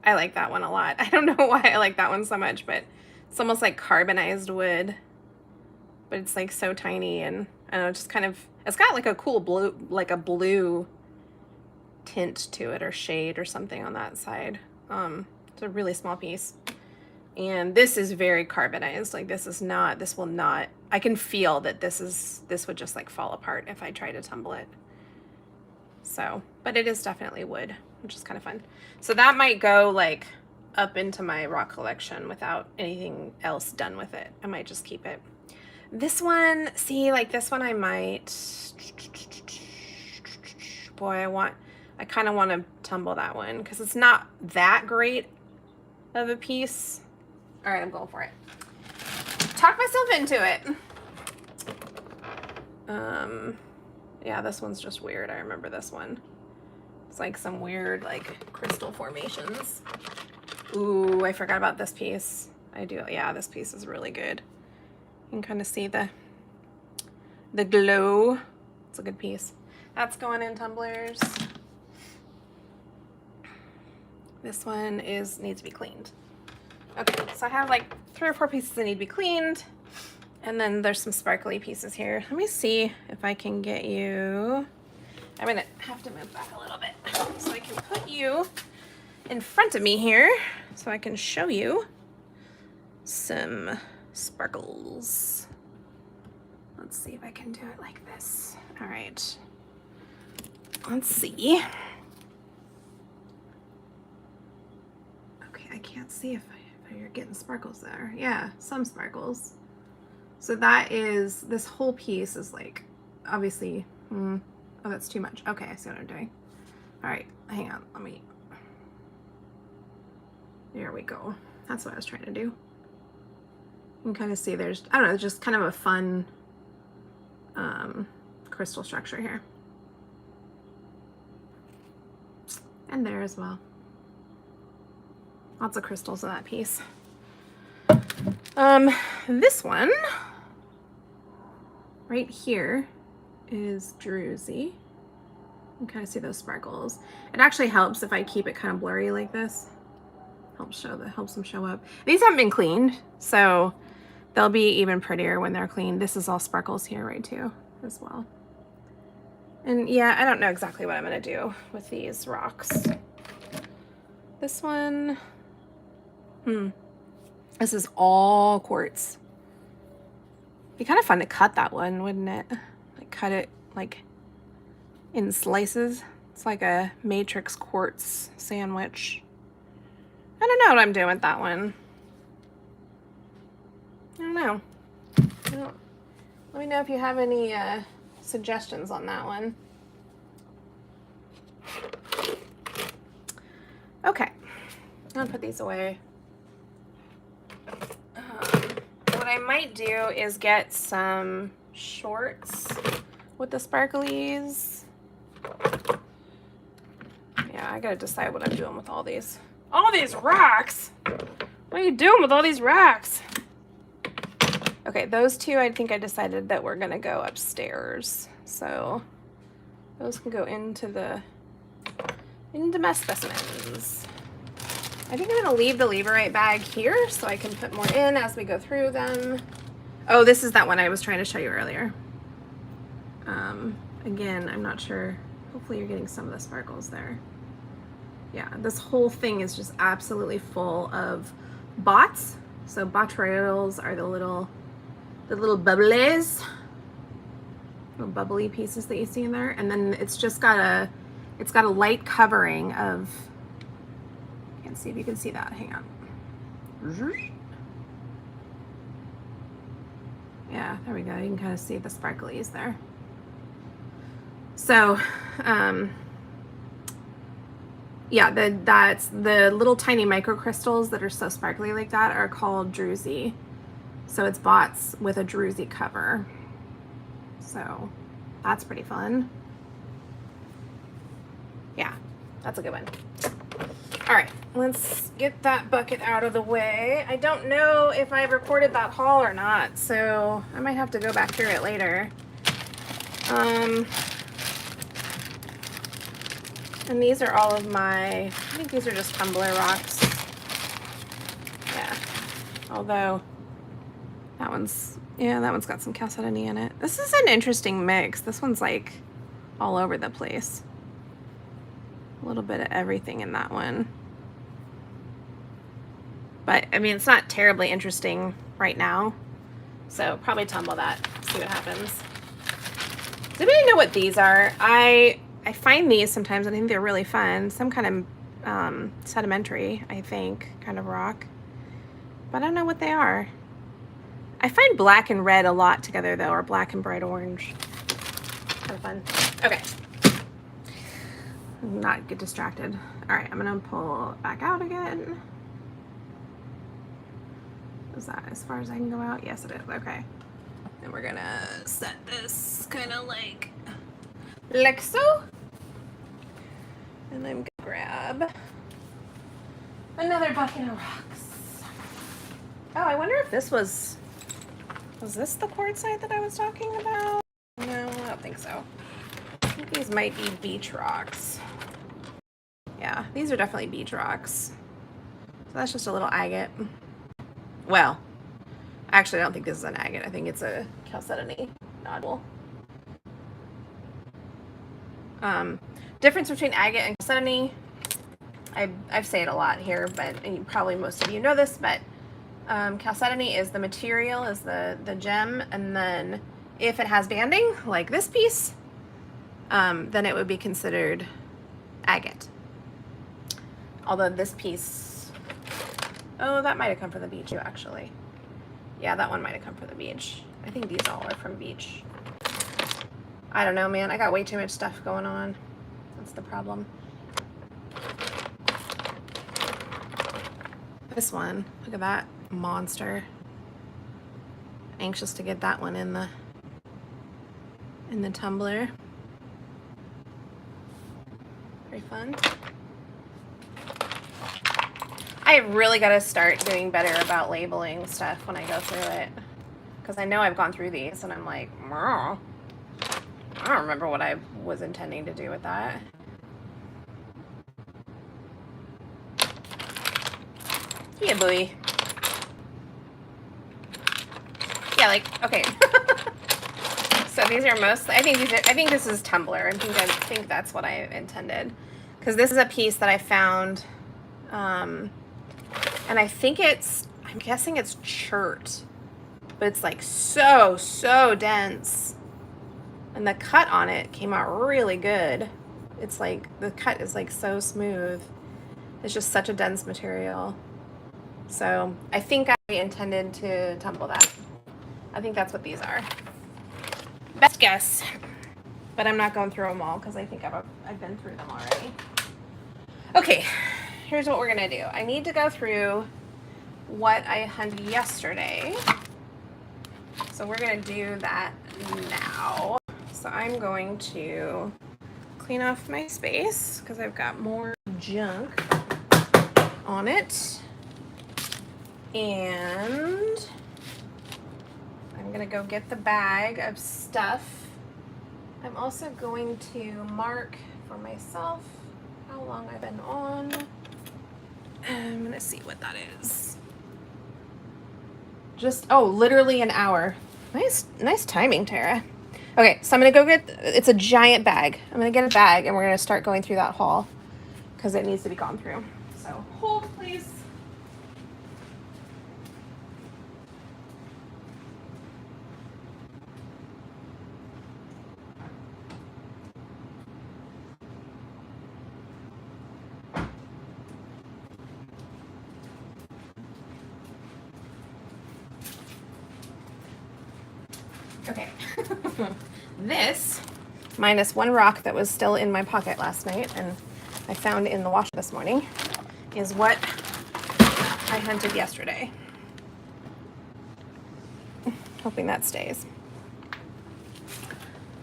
I like that one a lot. I don't know why I like that one so much, but it's almost like carbonized wood. But it's like so tiny, and I don't know, just kind of, it's got like a cool blue, like a blue tint to it or shade or something on that side. It's a really small piece. And this is very carbonized. Like this will not, I can feel that this would just like fall apart if I try to tumble it. So, but it is definitely wood, which is kind of fun. So that might go like up into my rock collection without anything else done with it. I might just keep it. This one, see, like this one I might, boy, I kind of want to tumble that one because it's not that great of a piece. All right, I'm going for it. Talk myself into it. Yeah, this one's just weird. I remember this one. It's like some weird like crystal formations. Ooh, I forgot about this piece. I do, yeah, this piece is really good. You can kind of see the glow. It's a good piece. That's going in tumblers. This one needs to be cleaned. Okay, so I have like 3 or 4 pieces that need to be cleaned. And then there's some sparkly pieces here. Let me see if I can get you. I'm gonna have to move back a little bit so I can put you in front of me here so I can show you some sparkles. Let's see if I can do it like this. All right. Let's see. Okay, I can't see if you're getting sparkles there. Yeah, some sparkles. So that is, this whole piece is like, obviously, oh, that's too much. Okay, I see what I'm doing. All right, hang on, let me, there we go. That's what I was trying to do. You can kind of see there's, I don't know, just kind of a fun crystal structure here. And there as well. Lots of crystals in that piece. This one right here is druzy. You can kind of see those sparkles. It actually helps if I keep it kind of blurry like this. Helps them show up. These haven't been cleaned, so they'll be even prettier when they're cleaned. This is all sparkles here, right, too, as well. And yeah, I don't know exactly what I'm gonna do with these rocks. This one, this is all quartz. Be kind of fun to cut that one, wouldn't it? Like cut it like in slices. It's like a matrix quartz sandwich. I don't know what I'm doing with that one. I don't know. Let me know if you have any suggestions on that one. Okay, I'm gonna put these away. What I might do is get some shorts with the sparklies. Yeah, I gotta decide what I'm doing with all these rocks. What are you doing with all these rocks? Okay, those two, I think I decided that we're gonna go upstairs. So those can go into the into my specimens. I think I'm gonna leave the leaverite bag here so I can put more in as we go through them. Oh, this is that one I was trying to show you earlier. Again, I'm not sure. Hopefully you're getting some of the sparkles there. Yeah, this whole thing is just absolutely full of bots. So botryoidals are the little bubblies, little bubbly pieces that you see in there, and then it's just got a light covering of. Can't see if you can see that. Hang on. Yeah, there we go. You can kind of see the sparklies there. So, yeah, that's the little tiny microcrystals that are so sparkly like that are called druzy. So it's bots with a druzy cover. So that's pretty fun. Yeah, that's a good one. All right, let's get that bucket out of the way. I don't know if I recorded that haul or not, so I might have to go back through it later. And these are all of my, I think these are just Tumbler rocks. Yeah, although that one's got some chalcedony in it. This is an interesting mix. This one's like all over the place. A little bit of everything in that one. But I mean, it's not terribly interesting right now. So probably tumble that, see what happens. Does anybody know what these are? I find these sometimes and I think they're really fun. Some kind of sedimentary, I think, kind of rock. But I don't know what they are. I find black and red a lot together though, or black and bright orange. Kind of fun. Okay. Not get distracted. All right, I'm gonna pull it back out again. Is that as far as I can go out? Yes, it is. Okay. And we're gonna set this kind of like so. And I'm gonna grab another bucket of rocks. Oh, I wonder if this was this the quartzite that I was talking about? No, I don't think so. I think these might be beach rocks. Yeah, these are definitely beach rocks. So that's just a little agate. Well, actually, I don't think this is an agate. I think it's a chalcedony nodule. Difference between agate and chalcedony. I've said it a lot here, but and probably most of you know this, but chalcedony is the material, is the gem, and then if it has banding, like this piece, then it would be considered agate. Although this piece, oh, that might have come from the beach too, actually. Yeah, that one might have come from the beach. I think these all are from beach. I don't know, man. I got way too much stuff going on. That's the problem. This one, look at that monster. Anxious to get that one in the tumbler. Very fun. I really got to start doing better about labeling stuff when I go through it, because I know I've gone through these and I'm like, I don't remember what I was intending to do with that. Yeah, boy. Yeah, like, okay. So these are mostly, I think this is Tumbler. I think that's what I intended, because this is a piece that I found, and I think I'm guessing it's chert, but it's like so dense, and the cut on it came out really good. It's like the cut is like so smooth. It's just such a dense material. So I think I intended to tumble that. I think that's what these are. Best guess, but I'm not going through them all because I think I've been through them already. Okay, here's what we're gonna do. I need to go through what I hunted yesterday. So we're gonna do that now. So I'm going to clean off my space because I've got more junk on it. And I'm gonna go get the bag of stuff. I'm also going to mark for myself. how long I've been on. I'm gonna see what that is. Just, oh, literally an hour. Nice timing, Tara. Okay, so I'm gonna go get, it's a giant bag. I'm gonna get a bag and we're gonna start going through that haul because it needs to be gone through. So hold, please. Okay. This, minus one rock that was still in my pocket last night and I found in the wash this morning, is what I hunted yesterday. Hoping that stays.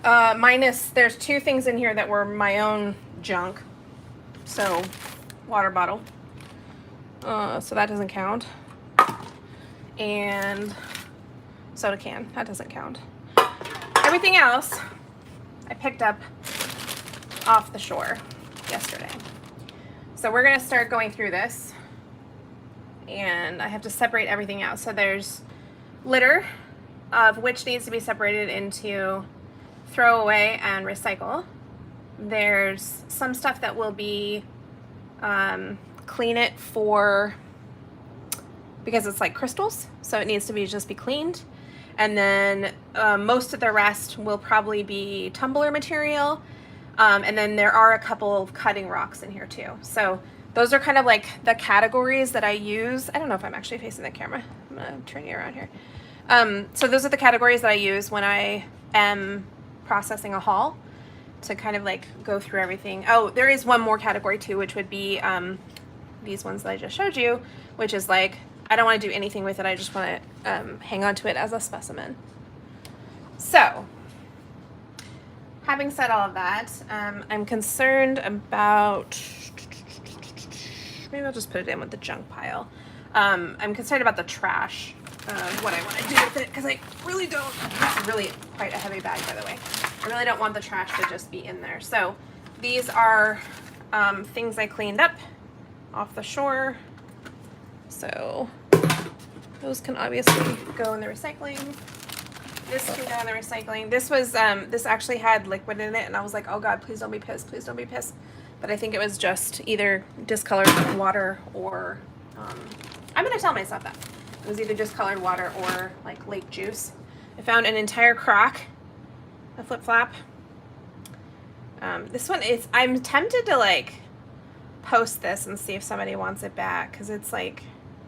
Minus, there's two things in here that were my own junk. So, water bottle. So that doesn't count. And soda can, that doesn't count. Everything else I picked up off the shore yesterday. So we're gonna start going through this and I have to separate everything out. So there's litter, of which needs to be separated into throw away and recycle. There's some stuff that will be clean it for, because it's like crystals, so it needs to be just be cleaned. And then most of the rest will probably be tumbler material. And then there are a couple of cutting rocks in here too. So those are kind of like the categories that I use. I don't know if I'm actually facing the camera. I'm gonna turn you around here. So those are the categories that I use when I am processing a haul, to kind of like go through everything. Oh, there is one more category too, which would be these ones that I just showed you, which is like, I don't want to do anything with it. I just want to hang on to it as a specimen. So, having said all of that, I'm concerned about, maybe I'll just put it in with the junk pile. I'm concerned about the trash, what I want to do with it, because I really don't, this is really quite a heavy bag, by the way. I really don't want the trash to just be in there. So, these are things I cleaned up off the shore. So those can obviously go in the recycling. This can go in the recycling. This was, this actually had liquid in it and I was like, oh God, please don't be pissed. Please don't be pissed. But I think it was just either discolored water or, I'm going to tell myself that. It was either discolored water or like lake juice. I found an entire crock, a flip-flop. This one is, I'm tempted to like post this and see if somebody wants it back, because it's like,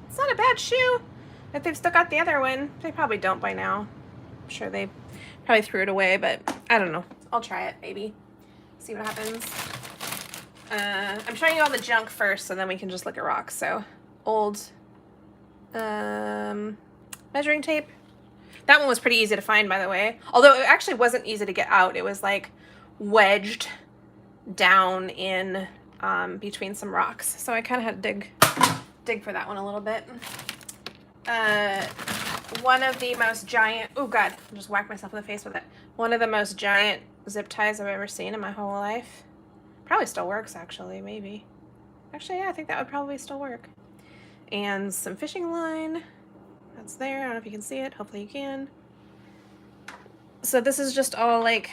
it's not a bad shoe. If they've still got the other one, they probably don't by now. I'm sure they probably threw it away, but I don't know. I'll try it, maybe. See what happens. I'm showing you all the junk first, so then we can just look at rocks. So, old measuring tape. That one was pretty easy to find, by the way. Although it actually wasn't easy to get out. It was like wedged down in between some rocks. So I kind of had to dig for that one a little bit. One of the most giant, oh God, I just whacked myself in the face with it. One of the most giant zip ties I've ever seen in my whole life. Probably still works, actually, maybe. Actually, yeah, I think that would probably still work. And some fishing line. That's there. I don't know if you can see it. Hopefully you can. So this is just all like,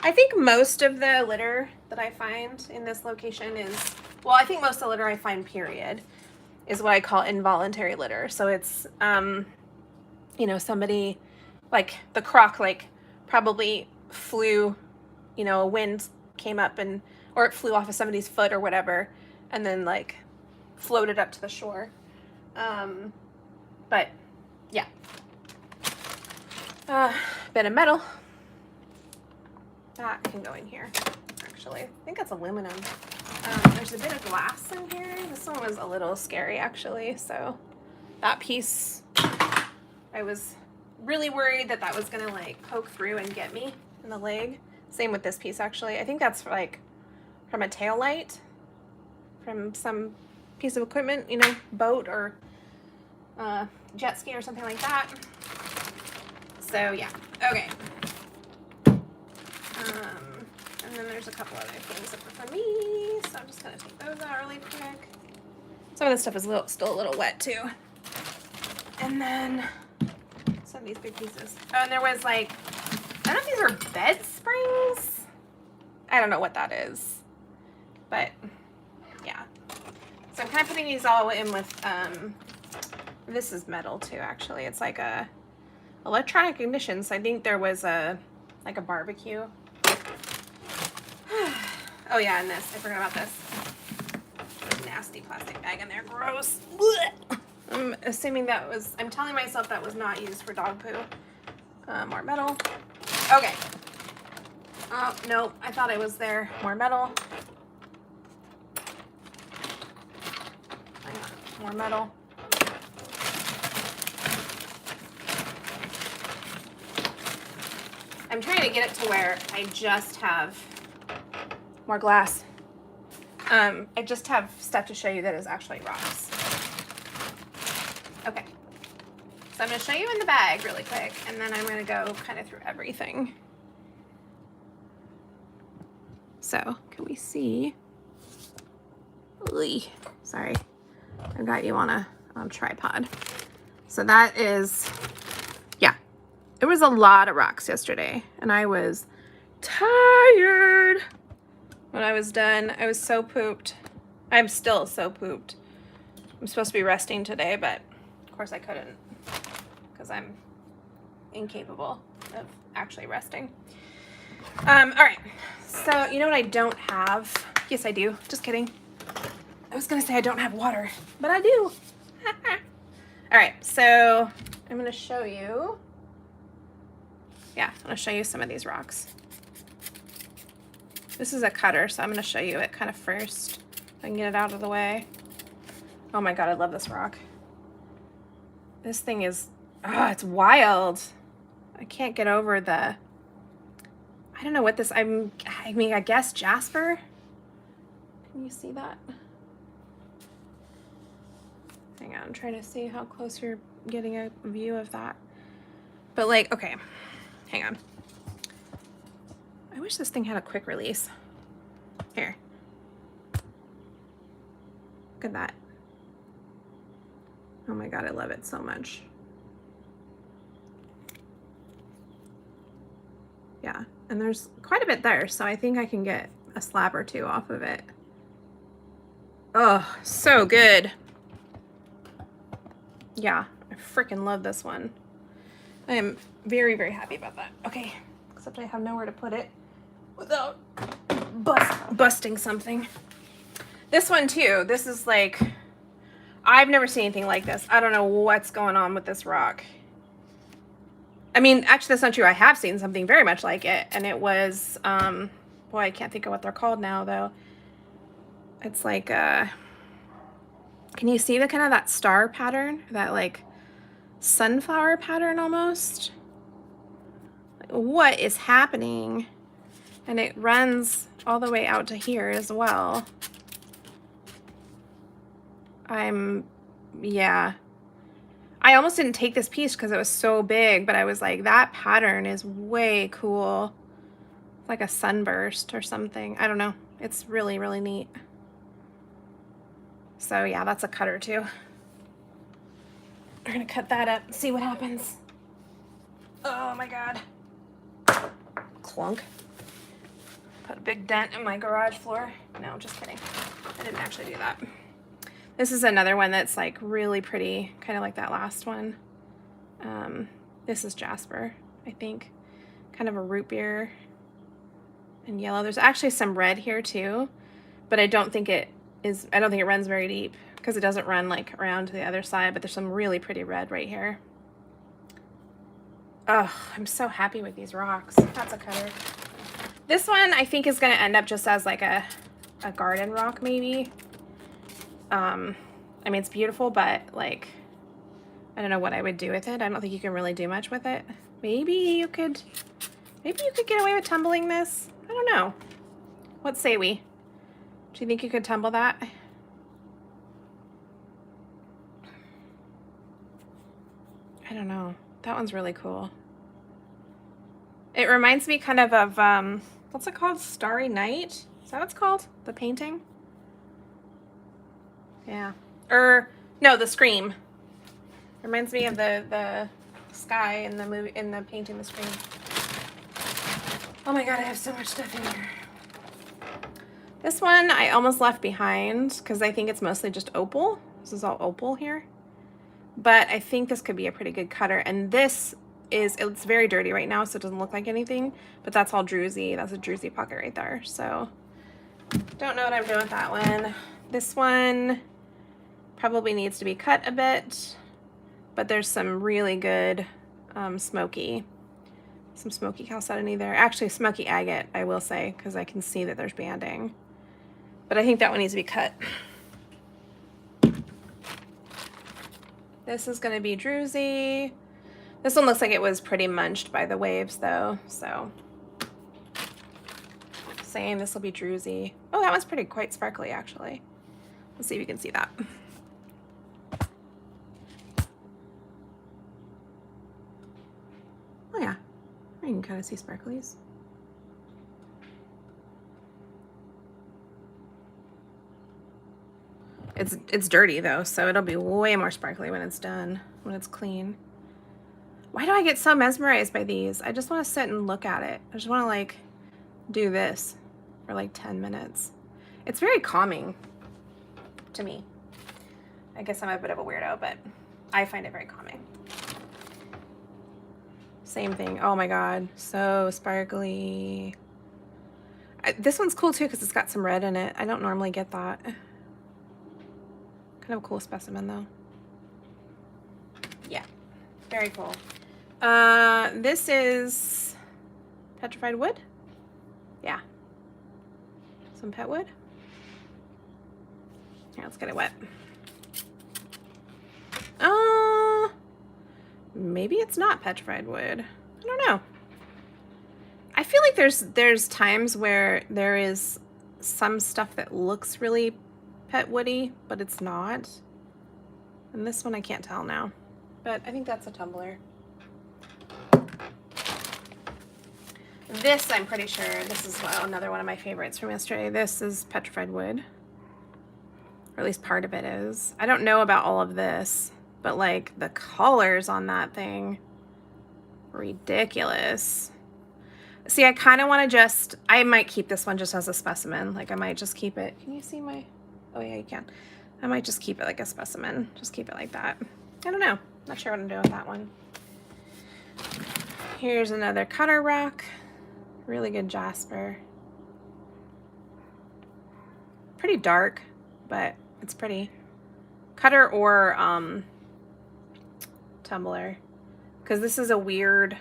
I think most of the litter that I find in this location is, well, I think most of the litter I find, period, is what I call involuntary litter. So it's, you know, somebody, like the crock, like probably flew, you know, a wind came up and, or it flew off of somebody's foot or whatever, and then like floated up to the shore. But yeah. Bit of metal. That can go in here, actually. I think that's aluminum. There's a bit of glass in here. This one was a little scary, actually. So that piece, I was really worried that that was gonna like poke through and get me in the leg. Same with this piece, actually. I think that's like from a tail light, from some piece of equipment, you know, boat or jet ski or something like that. So yeah, okay. And then there's a couple other things that were for me, so I'm just gonna take Some of this stuff is still a little wet too. And then some of these big pieces. Oh, and there was like, I don't know if these are bed springs. I don't know what that is, but yeah. So I'm kind of putting these all in with, this is metal too, actually. It's like a electronic ignition. So I think there was like a barbecue. Oh yeah, and this, I forgot about this. Nasty plastic bag in there, gross. Blech. I'm assuming that was, I'm telling myself that was not used for dog poo. More metal. Okay. Oh, no, I thought it was there. More metal. Hang on. More metal. I'm trying to get it to where I just have more glass. I just have stuff to show you that is actually rocks. Okay. So I'm going to show you in the bag really quick, and then I'm going to go kind of through everything. So, can we see? Sorry. I got you on a tripod. So that is, yeah. There was a lot of rocks yesterday, and I was tired when I was done. I was so pooped. I'm still so pooped. I'm supposed to be resting today, but of course I couldn't because I'm incapable of actually resting. All right. So, you know what I don't have? Yes, I do. Just kidding. I was going to say I don't have water, but I do. All right. So, I'm going to show you. Yeah, I'm going to show you some of these rocks. This is a cutter, so I'm going to show you it kind of first. I can get it out of the way. Oh my God, I love this rock. This thing is, it's wild. I can't get over the, I don't know what this, I mean, I guess jasper. Can you see that? Hang on, I'm trying to see how close you're getting a view of that. But like, okay, hang on. I wish this thing had a quick release. Here. Look at that. Oh my God, I love it so much. Yeah, and there's quite a bit there, so I think I can get a slab or two off of it. Oh, so good. Yeah, I freaking love this one. I am very, very happy about that. Okay, except I have nowhere to put it without busting something. This one too, this is like, I've never seen anything like this. I don't know what's going on with this rock. I mean, actually, that's not true. I have seen something very much like it, and it was, boy, I can't think of what they're called now, though. It's like, can you see the kind of that star pattern? That, like, sunflower pattern, almost? Like, what is happening? And it runs all the way out to here as well. Yeah. I almost didn't take this piece because it was so big, but I was like, that pattern is way cool. It's like a sunburst or something. I don't know. It's really, really neat. So yeah, that's a cutter too. We're gonna cut that up and see what happens. Oh my God. Clunk. Put a big dent in my garage floor. No, just kidding. I didn't actually do that. This is another one that's like really pretty, kind of like that last one. This is jasper, I think. Kind of a root beer and yellow. There's actually some red here too, but I don't think it runs very deep because it doesn't run like around to the other side, but there's some really pretty red right here. Oh, I'm so happy with these rocks. That's a cutter. This one I think is gonna end up just as like a garden rock maybe. I mean, it's beautiful, but like, I don't know what I would do with it. I don't think you can really do much with it. Maybe you could get away with tumbling this. I don't know. What say we? Do you think you could tumble that? I don't know. That one's really cool. It reminds me kind of what's it called? Starry Night? Is that what it's called? The painting? Yeah. Or no, the Scream. Reminds me of the sky in the movie, in the painting The Scream. Oh my god, I have so much stuff in here. This one I almost left behind because I think it's mostly just opal. This is all opal here. But I think this could be a pretty good cutter. And this is, it's very dirty right now, so it doesn't look like anything. But that's all druzy. That's a druzy pocket right there. So don't know what I'm doing with that one. This one probably needs to be cut a bit. But there's some really good some smoky chalcedony there. Actually, smoky agate, I will say, because I can see that there's banding. But I think that one needs to be cut. This is going to be druzy. This one looks like it was pretty munched by the waves, though. So, saying this will be druzy. Oh, that one's quite sparkly, actually. Let's see if you can see that. Oh yeah, you can kind of see sparklies. It's dirty though, so it'll be way more sparkly when it's done, when it's clean. Why do I get so mesmerized by these? I just want to sit and look at it. I just want to like do this for like 10 minutes. It's very calming to me. I guess I'm a bit of a weirdo, but I find it very calming. Same thing. Oh my god, so sparkly. This one's cool too because it's got some red in it. I don't normally get that. Kind of a cool specimen though. Yeah, very cool. This is petrified wood. Yeah, some pet wood. Here, let's get it wet. Maybe it's not petrified wood. I don't know. I feel like there's times where there is some stuff that looks really pet woody, but it's not. And this one I can't tell now. But I think that's a tumbler. This, I'm pretty sure, this is another one of my favorites from yesterday. This is petrified wood. Or at least part of it is. I don't know about all of this, but like the colors on that thing, ridiculous. See, I kind of want to just, I might keep this one just as a specimen. Like I might just keep it. Can you see my, oh yeah, you can. I might just keep it like a specimen. Just keep it like that. I don't know. Not sure what I'm doing with that one. Here's another cutter rock. Really good jasper. Pretty dark, but it's pretty. Cutter or tumbler. Because this is a weird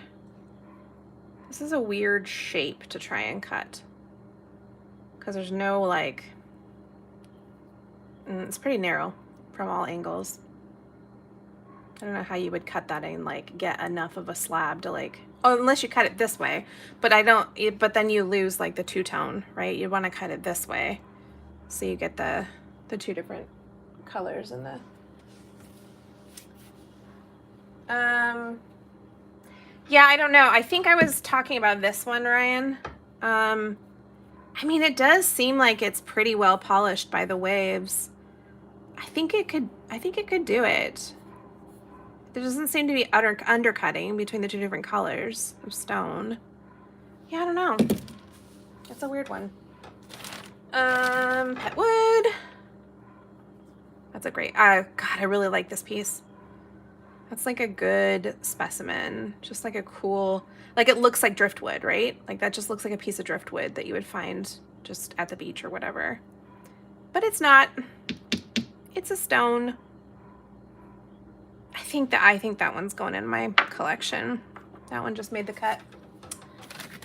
shape to try and cut. Because there's no like, it's pretty narrow from all angles. I don't know how you would cut that and like get enough of a slab to like, oh, unless you cut it this way, but but then you lose like the two-tone, right? You want to cut it this way so you get the two different colors in the yeah, I don't know. I think I was talking about this one, Ryan. I mean, it does seem like it's pretty well polished by the waves. I think it could do it. There doesn't seem to be undercutting between the two different colors of stone. Yeah, I don't know. It's a weird one. Pet wood. That's a great, God, I really like this piece. That's like a good specimen. Just like a cool, like it looks like driftwood, right? Like that just looks like a piece of driftwood that you would find just at the beach or whatever. But it's not. It's a stone. I think that one's going in my collection. That one just made the cut.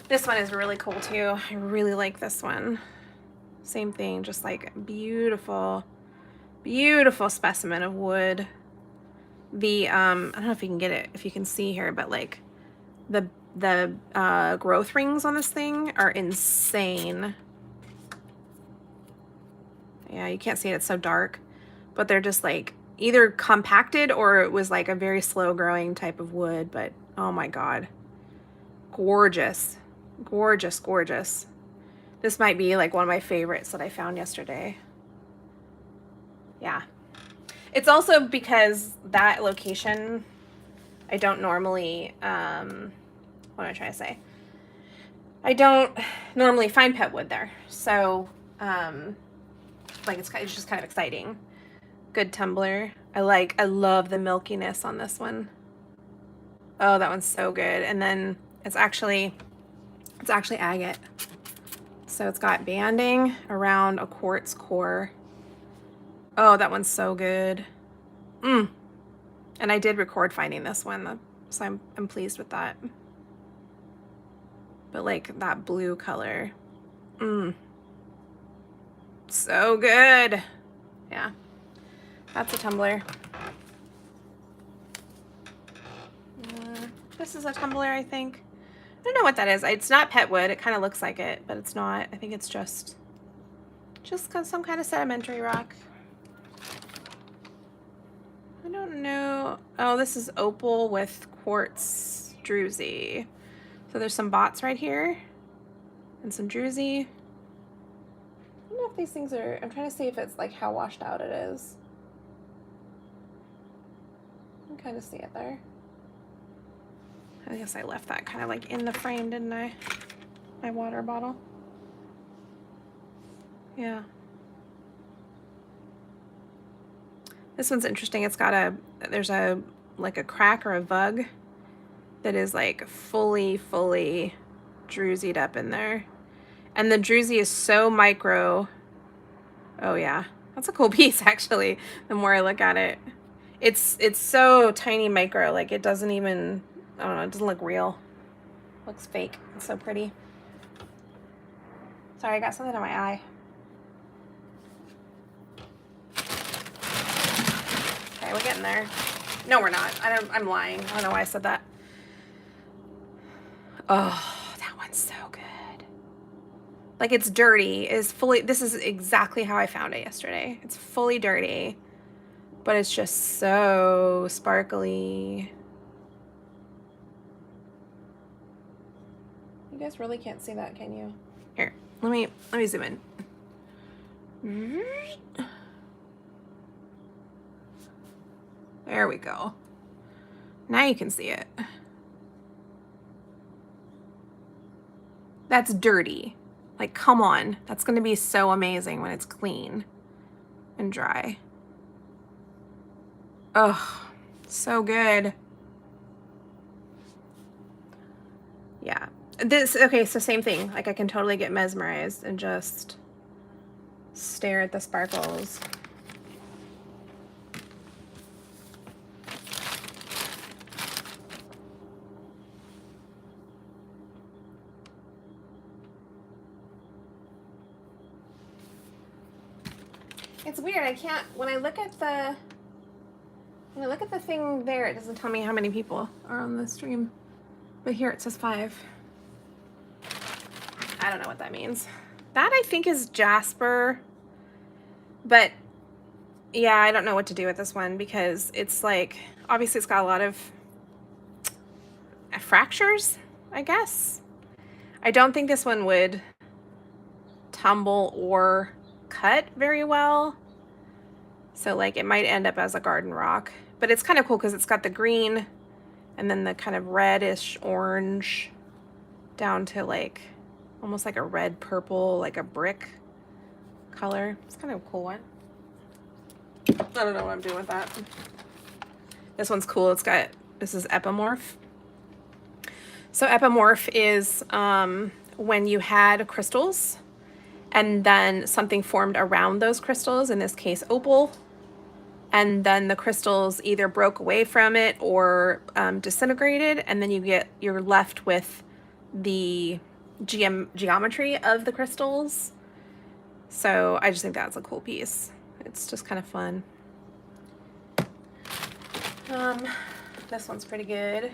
This one is really cool too. I really like this one. Same thing, just like beautiful, beautiful specimen of wood. The I don't know if you can get it, if you can see here, but like the growth rings on this thing are insane. Yeah, you can't see it, it's so dark, but they're just like either compacted or it was like a very slow growing type of wood, but oh my god, gorgeous, gorgeous, gorgeous. This might be like one of my favorites that I found yesterday. Yeah. It's also because that location, I don't normally, what am I trying to say? I don't normally find pet wood there. So, like it's just kind of exciting. Good tumbler. I love the milkiness on this one. Oh, that one's so good. And then it's actually agate. So it's got banding around a quartz core. Oh, that one's so good. And I did record finding this one, so I'm pleased with that. But like that blue color. So good. Yeah. That's a tumbler. This is a tumbler, I think. I don't know what that is. It's not pet wood. It kind of looks like it, but it's not. I think it's just some kind of sedimentary rock. I don't know. Oh, this is opal with quartz druzy. So there's some bots right here and some druzy. I don't know if these things are, I'm trying to see if it's like how washed out it is. You can kind of see it there. I guess I left that kind of like in the frame, didn't I? My water bottle. Yeah. This one's interesting. It's got there's like a crack or a vug that is like fully druzied up in there. And the druzy is so micro. Oh yeah, that's a cool piece actually, the more I look at it. It's so tiny micro, like it doesn't even, I don't know, it doesn't look real. It looks fake. It's so pretty. Sorry, I got something on my eye. Okay, we're getting there. No, we're not. I'm lying. I don't know why I said that. Oh, that one's so good. Like it's dirty. It's fully, this is exactly how I found it yesterday. It's fully dirty, but it's just so sparkly. You guys really can't see that, can you? Here, let me zoom in. There we go. Now you can see it. That's dirty. Like, come on. That's going to be so amazing when it's clean and dry. Oh, so good. Yeah. Okay, so same thing. Like, I can totally get mesmerized and just stare at the sparkles. It's weird. I can't, when I look at the thing there, it doesn't tell me how many people are on the stream. But here it says 5. I don't know what that means. That I think is jasper. But yeah, I don't know what to do with this one because it's like, obviously it's got a lot of fractures, I guess. I don't think this one would tumble or cut very well. So like it might end up as a garden rock, but it's kind of cool because it's got the green and then the kind of reddish orange down to like almost like a red purple, like a brick color. It's kind of a cool one. I don't know what I'm doing with that. This one's cool. It's got, this is epimorph. So epimorph is when you had crystals and then something formed around those crystals, in this case opal, and then the crystals either broke away from it or disintegrated, and then you're left with the geometry of the crystals. So I just think that's a cool piece. It's just kind of fun. This one's pretty good.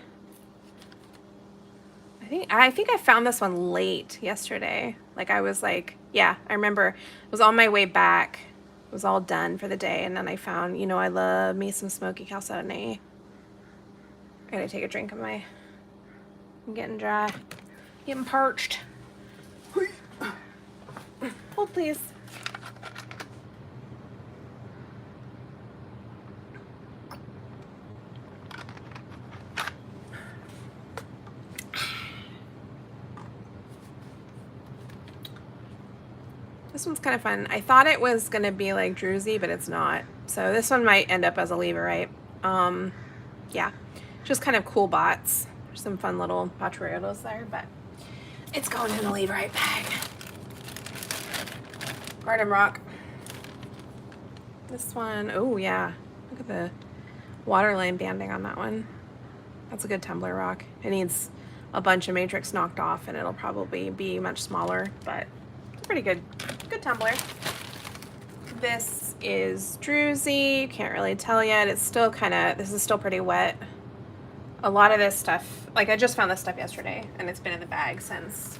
I think I found this one late yesterday. Like I was like, yeah, I remember it was on my way back. It was all done for the day, and then I found, you know, I love me some smoky chalcedony. I gotta take a drink of my, I'm getting dry, getting parched. Hold please. This one's kind of fun. I thought it was gonna be like druzy, but it's not. So this one might end up as a leaverite. Yeah, just kind of cool bots. There's some fun little patruelos there, but it's going in the leaverite bag. Garden rock. This one, oh yeah, look at the waterline banding on that one. That's a good tumbler rock. It needs a bunch of matrix knocked off and it'll probably be much smaller, but it's pretty good tumbler. This is druzy. You can't really tell yet. It's still this is still pretty wet. A lot of this stuff, like I just found this stuff yesterday and it's been in the bag since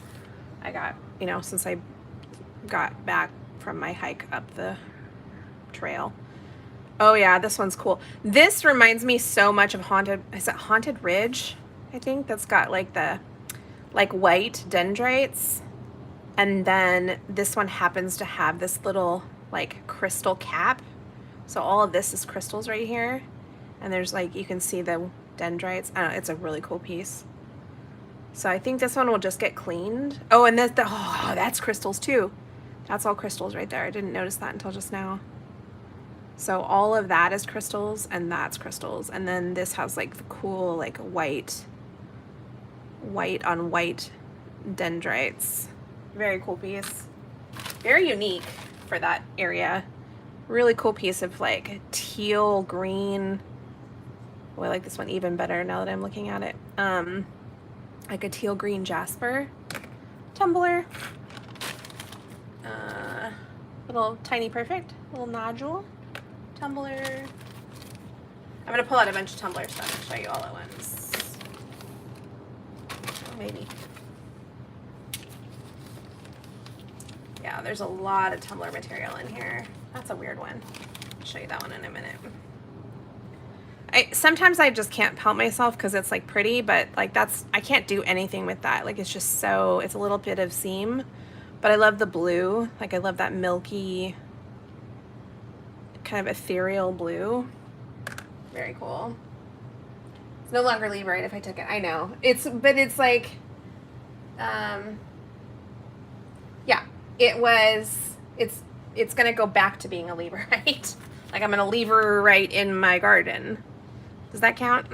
I got, since I got back from my hike up the trail. Oh yeah, this one's cool. This reminds me so much of Haunted Ridge, I think, that's got like the white dendrites. And then this one happens to have this little like crystal cap. So all of this is crystals right here. And there's like, you can see the dendrites. I don't know, it's a really cool piece. So I think this one will just get cleaned. Oh, and oh, that's crystals too. That's all crystals right there. I didn't notice that until just now. So all of that is crystals and that's crystals. And then this has like the cool like white on white dendrites. Very cool piece. Very unique for that area. Really cool piece of like teal green. Oh, I like this one even better now that I'm looking at it. Like a teal green jasper tumbler. Little tiny perfect, little nodule tumbler. I'm gonna pull out a bunch of tumbler stuff and show you all at once. Maybe. Yeah, there's a lot of tumbler material in here. That's a weird one. I'll show you that one in a minute. Sometimes I just can't help myself because it's like pretty, but like I can't do anything with that. Like it's just so, it's a little bit of seam, but I love the blue. Like I love that milky, kind of ethereal blue. Very cool. It's no longer leaverite if I took it. I know. But it's like, yeah, it's gonna go back to being a leaverite. Like I'm gonna leaverite in my garden. Does that count?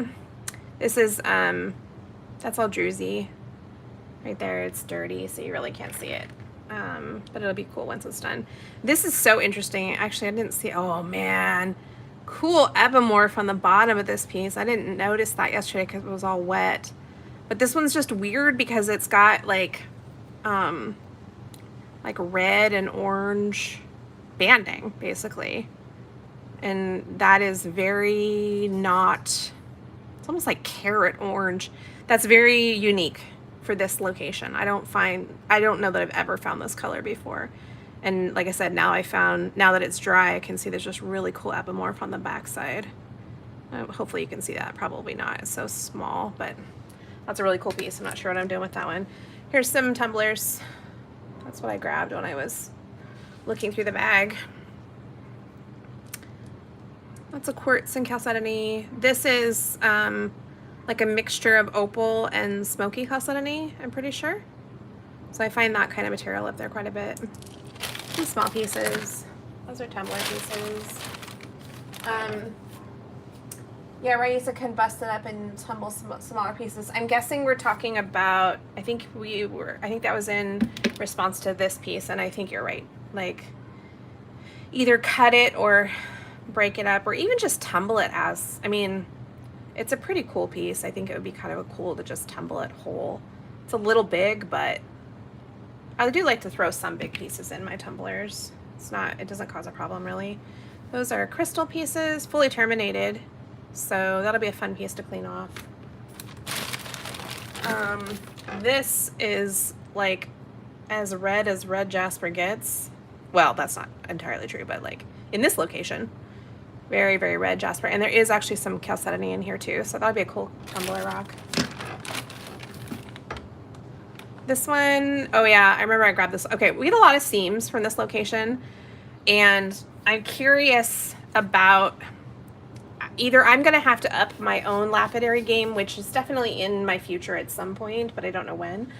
This is, that's all druzy. Right there, it's dirty, so you really can't see it. But it'll be cool once it's done. This is so interesting. Actually, I didn't see, oh man. Cool ebomorph on the bottom of this piece. I didn't notice that yesterday because it was all wet. But this one's just weird because it's got like red and orange banding, basically. And that is very not, it's almost like carrot orange. That's very unique for this location. I don't know that I've ever found this color before. And like I said, now that it's dry, I can see there's just really cool ebomorph on the backside. Hopefully you can see that. Probably not. It's so small, but that's a really cool piece. I'm not sure what I'm doing with that one. Here's some tumblers. That's what I grabbed when I was looking through the bag. Lots of quartz and chalcedony. This is like a mixture of opal and smoky chalcedony, I'm pretty sure. So I find that kind of material up there quite a bit. Some small pieces. Those are tumbler pieces. Yeah, Raisa can bust it up and tumble smaller pieces. I'm guessing we're talking about, I think that was in response to this piece, and I think you're right. Like, either cut it or break it up, or even just tumble it as, I mean, it's a pretty cool piece. I think it would be kind of cool to just tumble it whole. It's a little big, but I do like to throw some big pieces in my tumblers. It doesn't cause a problem really. Those are crystal pieces, fully terminated. So that'll be a fun piece to clean off. This is like as red jasper gets. Well, that's not entirely true, but like in this location, very, very red jasper. And there is actually some chalcedony in here too. So that'll be a cool tumbler rock. This one, oh yeah, I remember I grabbed this. Okay, we had a lot of seams from this location, and I'm curious about, either I'm gonna have to up my own lapidary game, which is definitely in my future at some point, but I don't know when,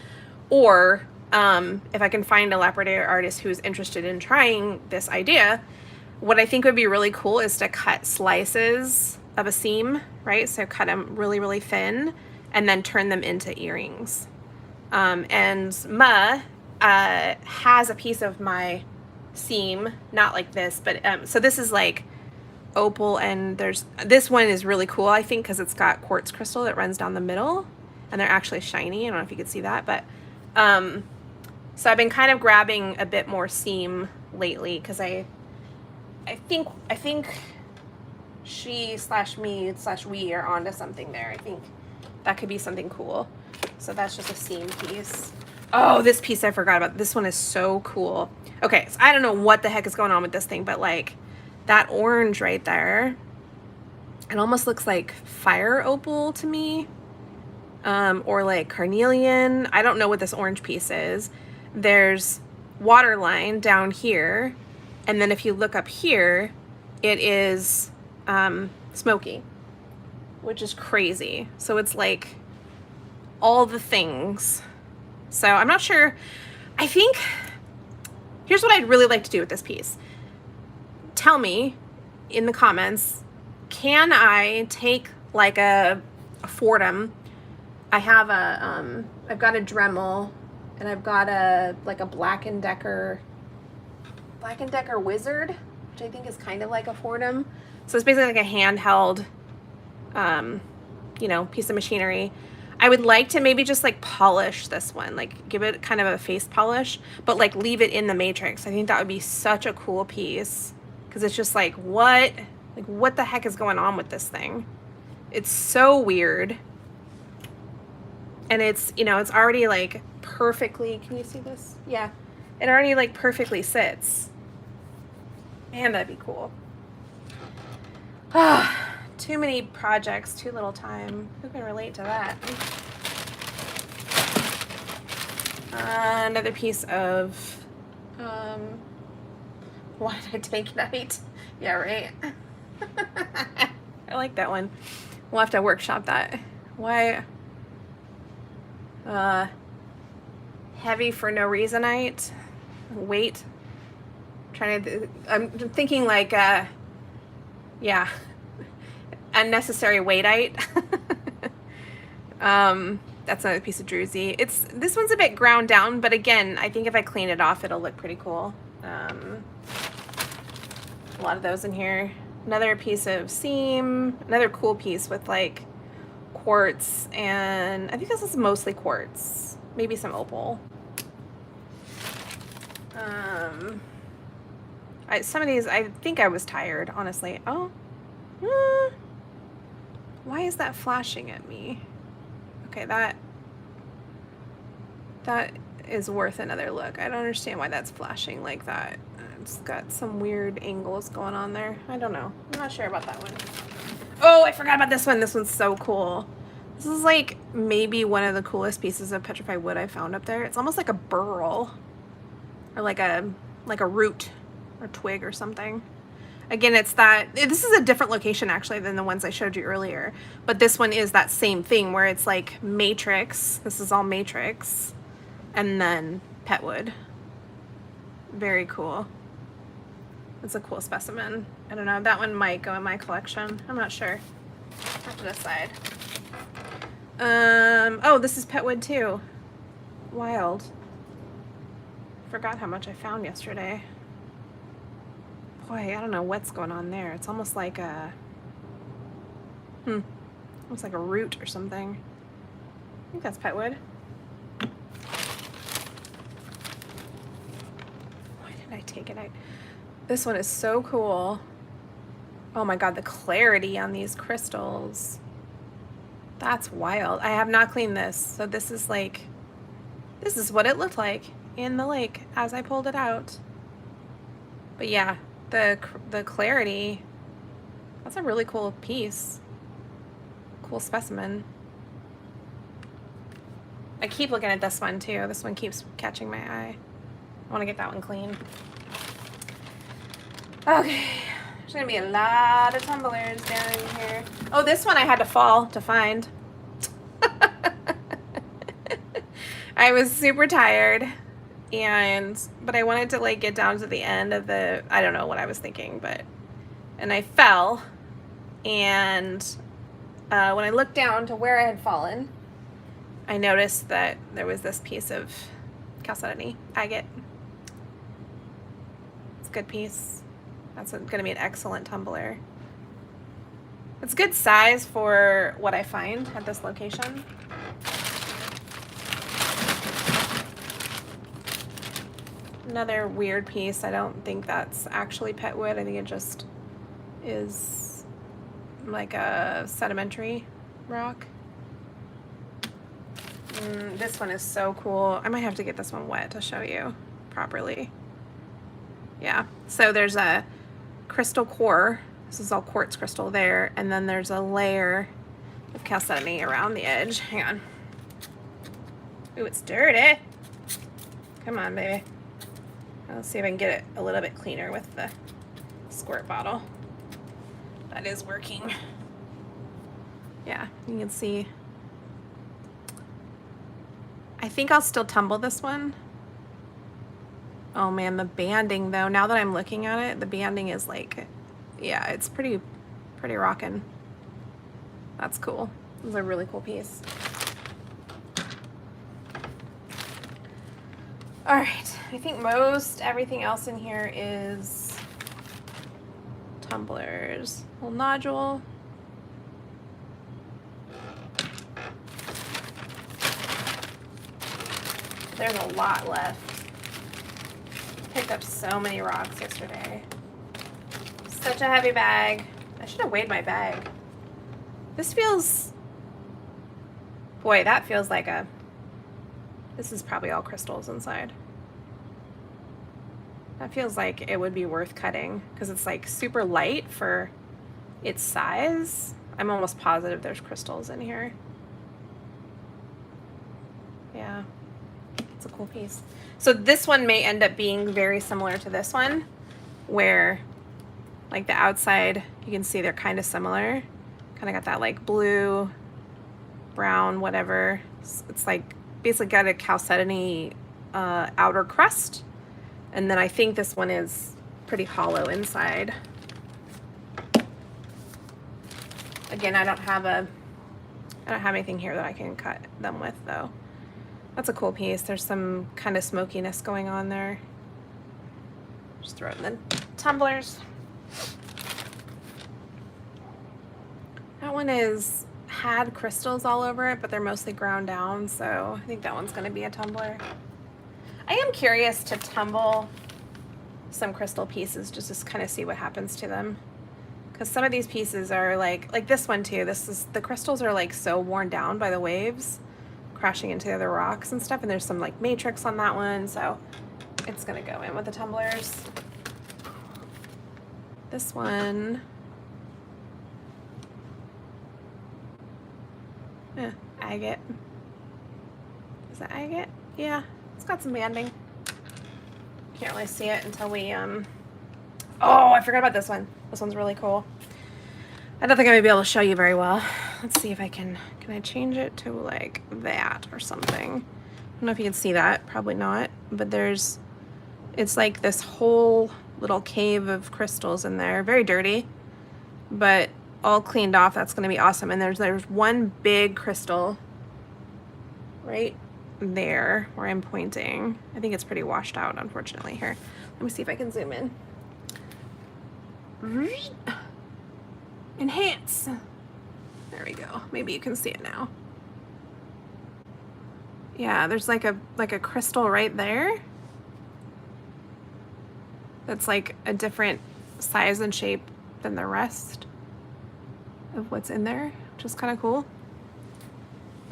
or if I can find a lapidary artist who's interested in trying this idea, what I think would be really cool is to cut slices of a seam, right? So cut them really, really thin and then turn them into earrings. And Ma has a piece of my seam, not like this, but so this is like opal, and this one is really cool, I think, because it's got quartz crystal that runs down the middle, and they're actually shiny. I don't know if you could see that, but so I've been kind of grabbing a bit more seam lately because I think she/me/we are onto something there. I think that could be something cool. So that's just a seam piece. Oh, this piece I forgot about. This one is so cool. Okay, so I don't know what the heck is going on with this thing, but like that orange right there, it almost looks like fire opal to me, or like carnelian. I don't know what this orange piece is. There's waterline down here, and then if you look up here, it is smoky, which is crazy. So it's like all the things. So I'm not sure. I think here's what I'd really like to do with this piece. Tell me in the comments, can I take like a Fordham? I have I've got a Dremel, and I've got like a Black & Decker Wizard, which I think is kind of like a Fordham. So it's basically like a handheld, you know, piece of machinery. I would like to maybe just like polish this one, like give it kind of a face polish, but like leave it in the matrix. I think that would be such a cool piece, because it's just like what the heck is going on with this thing? It's so weird. And it's, you know, it's already like perfectly, can you see this? Yeah. It already like perfectly sits. Man, that'd be cool. Ah, too many projects, too little time. Who can relate to that? Another piece of, why did I take night? Yeah, right. I like that one. We'll have to workshop that. Why? Heavy for no reasonite. Weight. I'm thinking like, yeah, unnecessary weightite. That's another piece of druzy. This one's a bit ground down, but again, I think if I clean it off, it'll look pretty cool. A lot of those in here. Another piece of seam, another cool piece with like quartz, and I think this is mostly quartz, maybe some opal. Some of these, I think I was tired, honestly. Oh, why is that flashing at me? Okay, that is worth another look. I don't understand why that's flashing like that. It's got some weird angles going on there. I don't know. I'm not sure about that one. Oh, I forgot about this one. This one's so cool. This is like maybe one of the coolest pieces of petrified wood I found up there. It's almost like a burl, or like a root or twig or something. Again, it's that, this is a different location actually than the ones I showed you earlier, but this one is that same thing where it's like matrix. This is all matrix, and then pet wood. Very cool. It's a cool specimen. I don't know, that one might go in my collection. I'm not sure. I have to decide. Oh, this is pet wood too. Wild. Forgot how much I found yesterday. Boy, I don't know what's going on there. It's almost like a, almost like a root or something. I think that's pet wood. Why did I take it out? This one is so cool. Oh my God, the clarity on these crystals. That's wild. I have not cleaned this. So this is like, this is what it looked like in the lake as I pulled it out. But yeah, the clarity, that's a really cool piece. Cool specimen. I keep looking at this one too. This one keeps catching my eye. I want to get that one clean. Okay, there's gonna be a lot of tumblers down here. Oh, this one I had to fall to find. I was super tired. but I wanted to like get down to the end of the, I don't know what I was thinking, and I fell, and when I looked down to where I had fallen, I noticed that there was this piece of chalcedony, agate. It's a good piece. That's going to be an excellent tumbler. It's good size for what I find at this location. Another weird piece. I don't think that's actually pet wood. I think it just is like a sedimentary rock. This one is so cool. I might have to get this one wet to show you properly. Yeah, so there's a crystal core. This is all quartz crystal there, and then there's a layer of chalcedony around the edge. Hang on. Ooh, it's dirty. Come on, baby. Let's see if I can get it a little bit cleaner with the squirt bottle. That is working. Yeah, you can see. I think I'll still tumble this one. Oh man, the banding though, now that I'm looking at it, the banding is like, yeah, it's pretty rockin'. That's cool. This is a really cool piece. All right, I think most everything else in here is tumblers. Little nodule. There's a lot left. Picked up so many rocks yesterday. Such a heavy bag. I should have weighed my bag. This feels, boy, that feels like a, this is probably all crystals inside. That feels like it would be worth cutting because it's like super light for its size. I'm almost positive there's crystals in here. Yeah, it's a cool piece. So this one may end up being very similar to this one, where like the outside, you can see they're kind of similar. Kind of got that like blue, brown, whatever. It's like basically got a chalcedony outer crust. And then I think this one is pretty hollow inside. Again, I don't have anything here that I can cut them with though. That's a cool piece. There's some kind of smokiness going on there. Just throw it in the tumblers. That one had crystals all over it, but they're mostly ground down, so I think that one's going to be a tumbler. I am curious to tumble some crystal pieces just to kind of see what happens to them, because some of these pieces are like this one too. The crystals are like so worn down by the waves crashing into the other rocks and stuff, and there's some like matrix on that one, so it's going to go in with the tumblers. This one, agate. Is that agate? Yeah, it's got some banding. Can't really see it until we, oh, I forgot about this one. This one's really cool. I don't think I'm gonna be able to show you very well. Let's see if I can I change it to like that or something? I don't know if you can see that, probably not, but it's like this whole little cave of crystals in there, very dirty, but all cleaned off. That's gonna be awesome. And there's one big crystal right there where I'm pointing. I think it's pretty washed out, unfortunately. Here, let me see if I can zoom in. Enhance. There we go. Maybe you can see it now. Yeah, there's like a crystal right there that's like a different size and shape than the rest of what's in there, which is kind of cool.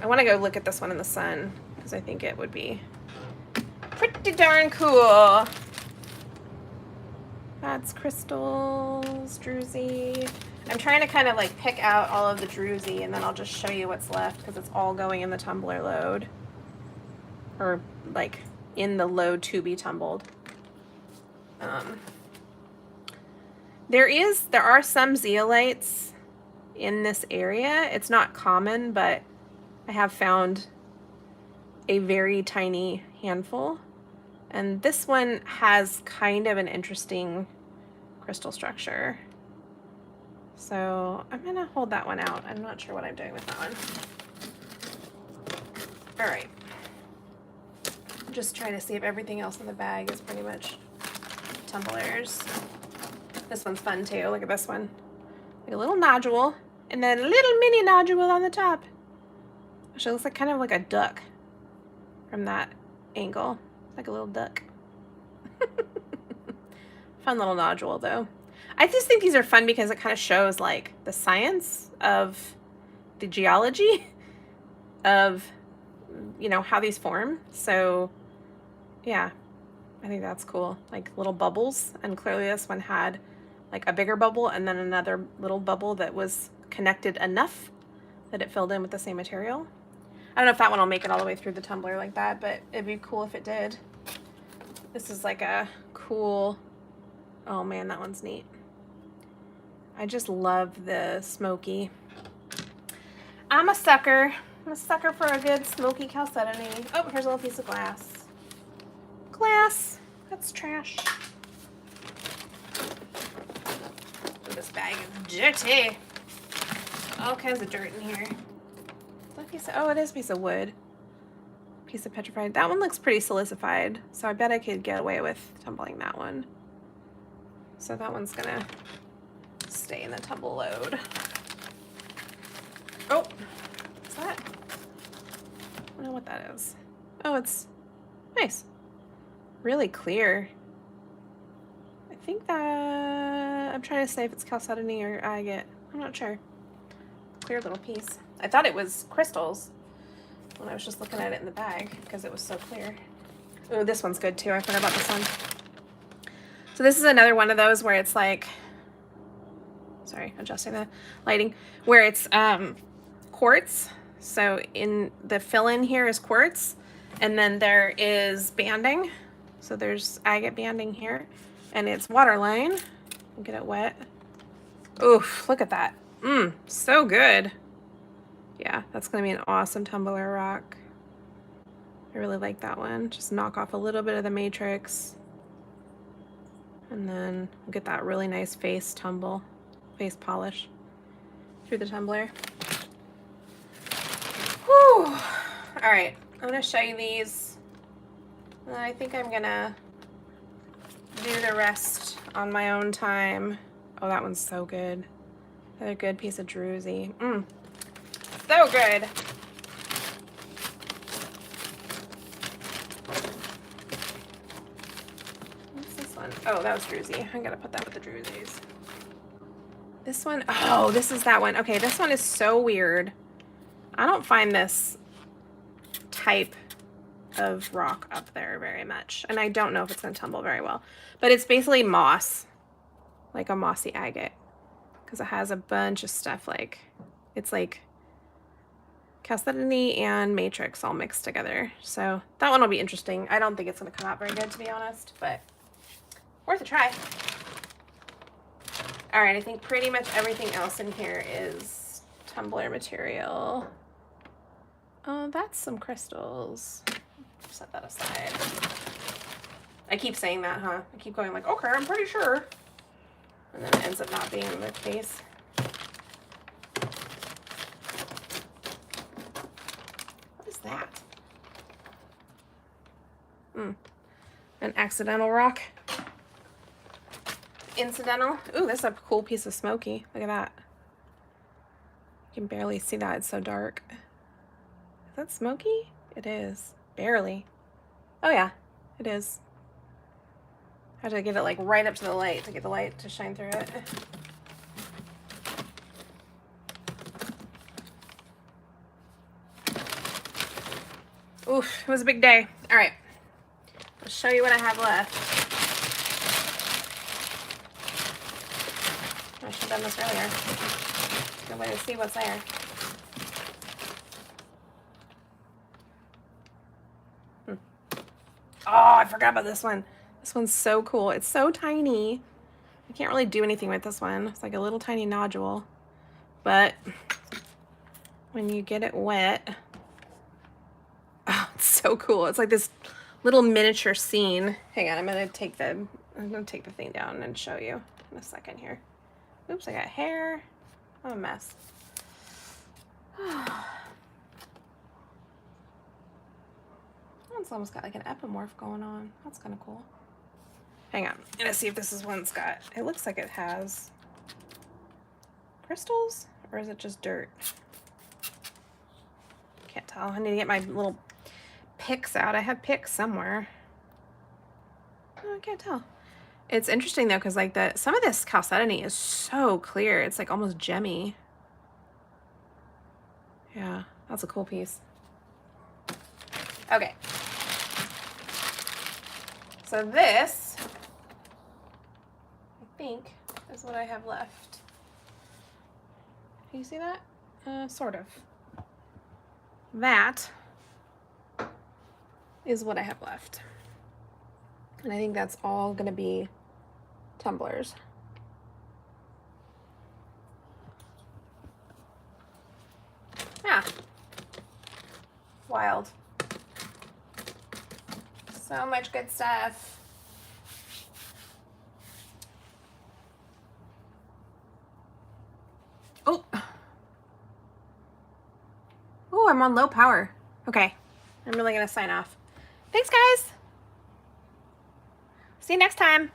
I want to go look at this one in the sun because I think it would be pretty darn cool. That's crystals, druzy. I'm trying to kind of like pick out all of the druzy, and then I'll just show you what's left because it's all going in the tumbler load, or like in the load to be tumbled. There are some zeolites in this area. It's not common, but I have found a very tiny handful And this one has kind of an interesting crystal structure. So I'm gonna hold that one out. I'm not sure what I'm doing with that one. All right. I'm just trying to see if everything else in the bag is pretty much tumblers. This one's fun too. Look at this one. Like a little nodule and then a little mini nodule on the top. Actually, it looks like kind of like a duck from that angle. Like a little duck. Fun little nodule though. I just think these are fun because it kind of shows like the science of the geology of, you know, how these form. So yeah, I think that's cool. Like little bubbles, and clearly this one had like a bigger bubble and then another little bubble that was connected enough that it filled in with the same material. I don't know if that one will make it all the way through the tumbler like that, but it'd be cool if it did. This is like a cool, oh man, that one's neat. I just love the smoky. I'm a sucker. I'm a sucker for a good smoky chalcedony. Oh, here's a little piece of glass. Glass. That's trash. Oh, this bag is dirty. All kinds of dirt in here. Oh, it is a piece of wood. Piece of petrified. That one looks pretty silicified, so I bet I could get away with tumbling that one. So that one's gonna stay in the tumble load. Oh, what's that? I don't know what that is. Oh, it's nice. Really clear. I think that, I'm trying to say if it's chalcedony or agate. I'm not sure. Clear little piece. I thought it was crystals when I was just looking at it in the bag because it was so clear. Oh, this one's good too. I forgot about this one. So this is another one of those where it's like, sorry, adjusting the lighting, where it's quartz. So in the fill-in here is quartz, and then there is banding. So there's agate banding here, and it's waterline. Get it wet. Oof, look at that. So good. Yeah, that's gonna be an awesome tumbler rock. I really like that one. Just knock off a little bit of the matrix, and then we'll get that really nice face polish through the tumbler. Whew. All right, I'm gonna show you these. And I think I'm gonna do the rest on my own time. Oh, that one's so good. Another good piece of druzy. So good. What's this one? Oh, that was druzy. I gotta put that with the druzies. This one, oh, this is that one. Okay, this one is so weird. I don't find this type of rock up there very much, and I don't know if it's gonna tumble very well, but it's basically moss, like a mossy agate, because it has a bunch of stuff, like it's like chalcedony and matrix all mixed together. So that one will be interesting. I don't think it's gonna come out very good, to be honest, but worth a try. All right, I think pretty much everything else in here is tumbler material. Oh, that's some crystals. Set that aside. I keep saying that, huh? I keep going like, okay, I'm pretty sure. And then it ends up not being the case. What is that? An accidental rock. Incidental. Ooh, that's a cool piece of smoky. Look at that. You can barely see that. It's so dark. Is that smoky? It is. Barely. Oh yeah, it is. I have to get it like right up to the light to get the light to shine through it. Oof, it was a big day. All right, I'll show you what I have left. I should have done this earlier. Good way to see what's there. Oh, I forgot about this one. This one's so cool. It's so tiny. I can't really do anything with this one. It's like a little tiny nodule. But when you get it wet, oh, it's so cool. It's like this little miniature scene. Hang on, I'm gonna take the thing down and show you in a second here. Oops, I got hair. I'm a mess. It's almost got like an epimorph going on. That's kind of cool. Hang on, I'm gonna see if this is one's got, it looks like it has crystals, or is it just dirt? Can't tell. I need to get my little picks out. I have picks somewhere. Oh, I can't tell. It's interesting though, because like some of this chalcedony is so clear. It's like almost gemmy. Yeah, that's a cool piece. Okay. So this, I think, is what I have left. Can you see that? Sort of. That is what I have left. And I think that's all gonna be tumblers. Yeah. Wild. So much good stuff. Oh. Oh, I'm on low power. Okay. I'm really gonna sign off. Thanks, guys. See you next time.